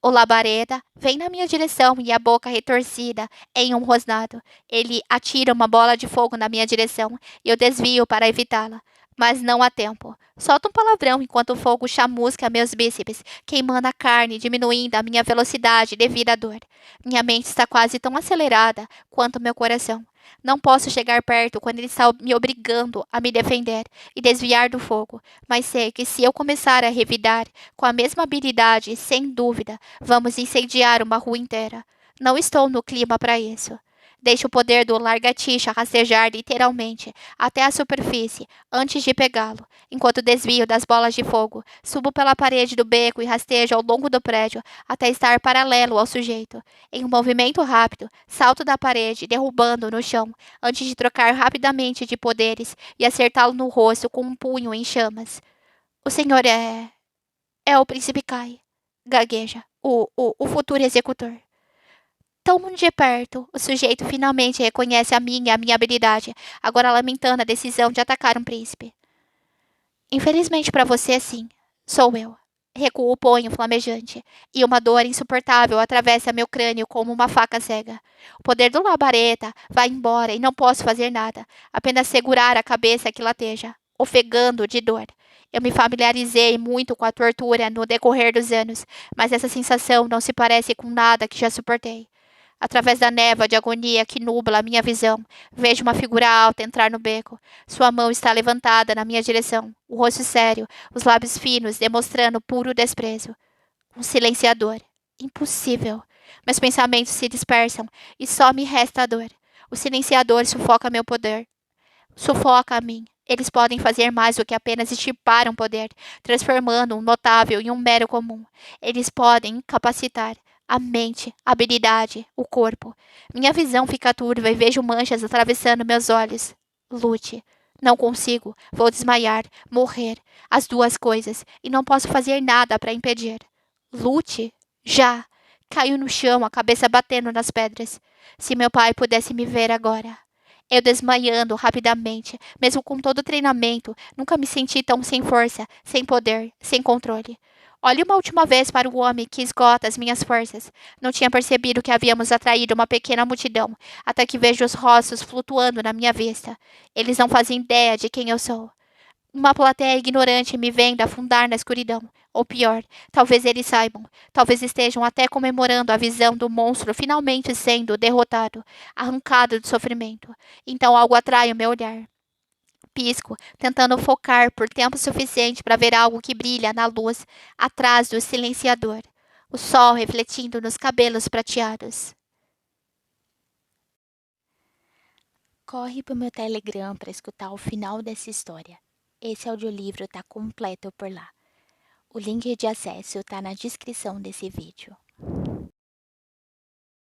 O labareda vem na minha direção e a boca retorcida em um rosnado. Ele atira uma bola de fogo na minha direção e eu desvio para evitá-la. Mas não há tempo. Solto um palavrão enquanto o fogo chamusca meus bíceps, queimando a carne e diminuindo a minha velocidade devido à dor. Minha mente está quase tão acelerada quanto meu coração. Não posso chegar perto quando ele está me obrigando a me defender e desviar do fogo, mas sei que se eu começar a revidar com a mesma habilidade, sem dúvida, vamos incendiar uma rua inteira. Não estou no clima para isso. Deixo o poder do largatixa rastejar literalmente até a superfície antes de pegá-lo, enquanto desvio das bolas de fogo, subo pela parede do beco e rastejo ao longo do prédio até estar paralelo ao sujeito. Em um movimento rápido, salto da parede, derrubando-o no chão, antes de trocar rapidamente de poderes e acertá-lo no rosto com um punho em chamas. O senhor é o príncipe Kai, gagueja, o futuro executor. Tão de perto, o sujeito finalmente reconhece a minha habilidade, agora lamentando a decisão de atacar um príncipe. Infelizmente para você, sim. Sou eu. Recuo o punho flamejante, e uma dor insuportável atravessa meu crânio como uma faca cega. O poder do labareda vai embora e não posso fazer nada, apenas segurar a cabeça que lateja, ofegando de dor. Eu me familiarizei muito com a tortura no decorrer dos anos, mas essa sensação não se parece com nada que já suportei. Através da névoa de agonia que nubla a minha visão, vejo uma figura alta entrar no beco. Sua mão está levantada na minha direção, o rosto sério, os lábios finos, demonstrando puro desprezo. Um silenciador. Impossível. Meus pensamentos se dispersam e só me resta a dor. O silenciador sufoca meu poder. Sufoca a mim. Eles podem fazer mais do que apenas extirpar um poder, transformando um notável em um mero comum. Eles podem capacitar a mente, a habilidade, o corpo. Minha visão fica turva e vejo manchas atravessando meus olhos. Lute. Não consigo. Vou desmaiar, morrer. As duas coisas. E não posso fazer nada para impedir. Lute? Já. Caiu no chão, a cabeça batendo nas pedras. Se meu pai pudesse me ver agora. Eu desmaiando rapidamente, mesmo com todo o treinamento, nunca me senti tão sem força, sem poder, sem controle. Olhe uma última vez para o homem que esgota as minhas forças. Não tinha percebido que havíamos atraído uma pequena multidão, até que vejo os rostos flutuando na minha vista. Eles não fazem ideia de quem eu sou. Uma plateia ignorante me vendo afundar na escuridão. Ou pior, talvez eles saibam. Talvez estejam até comemorando a visão do monstro finalmente sendo derrotado, arrancado do sofrimento. Então algo atrai o meu olhar. Pisco, tentando focar por tempo suficiente para ver algo que brilha na luz atrás do silenciador. O sol refletindo nos cabelos prateados. Corre pro meu Telegram para escutar o final dessa história. Esse audiolivro tá completo por lá. O link de acesso tá na descrição desse vídeo.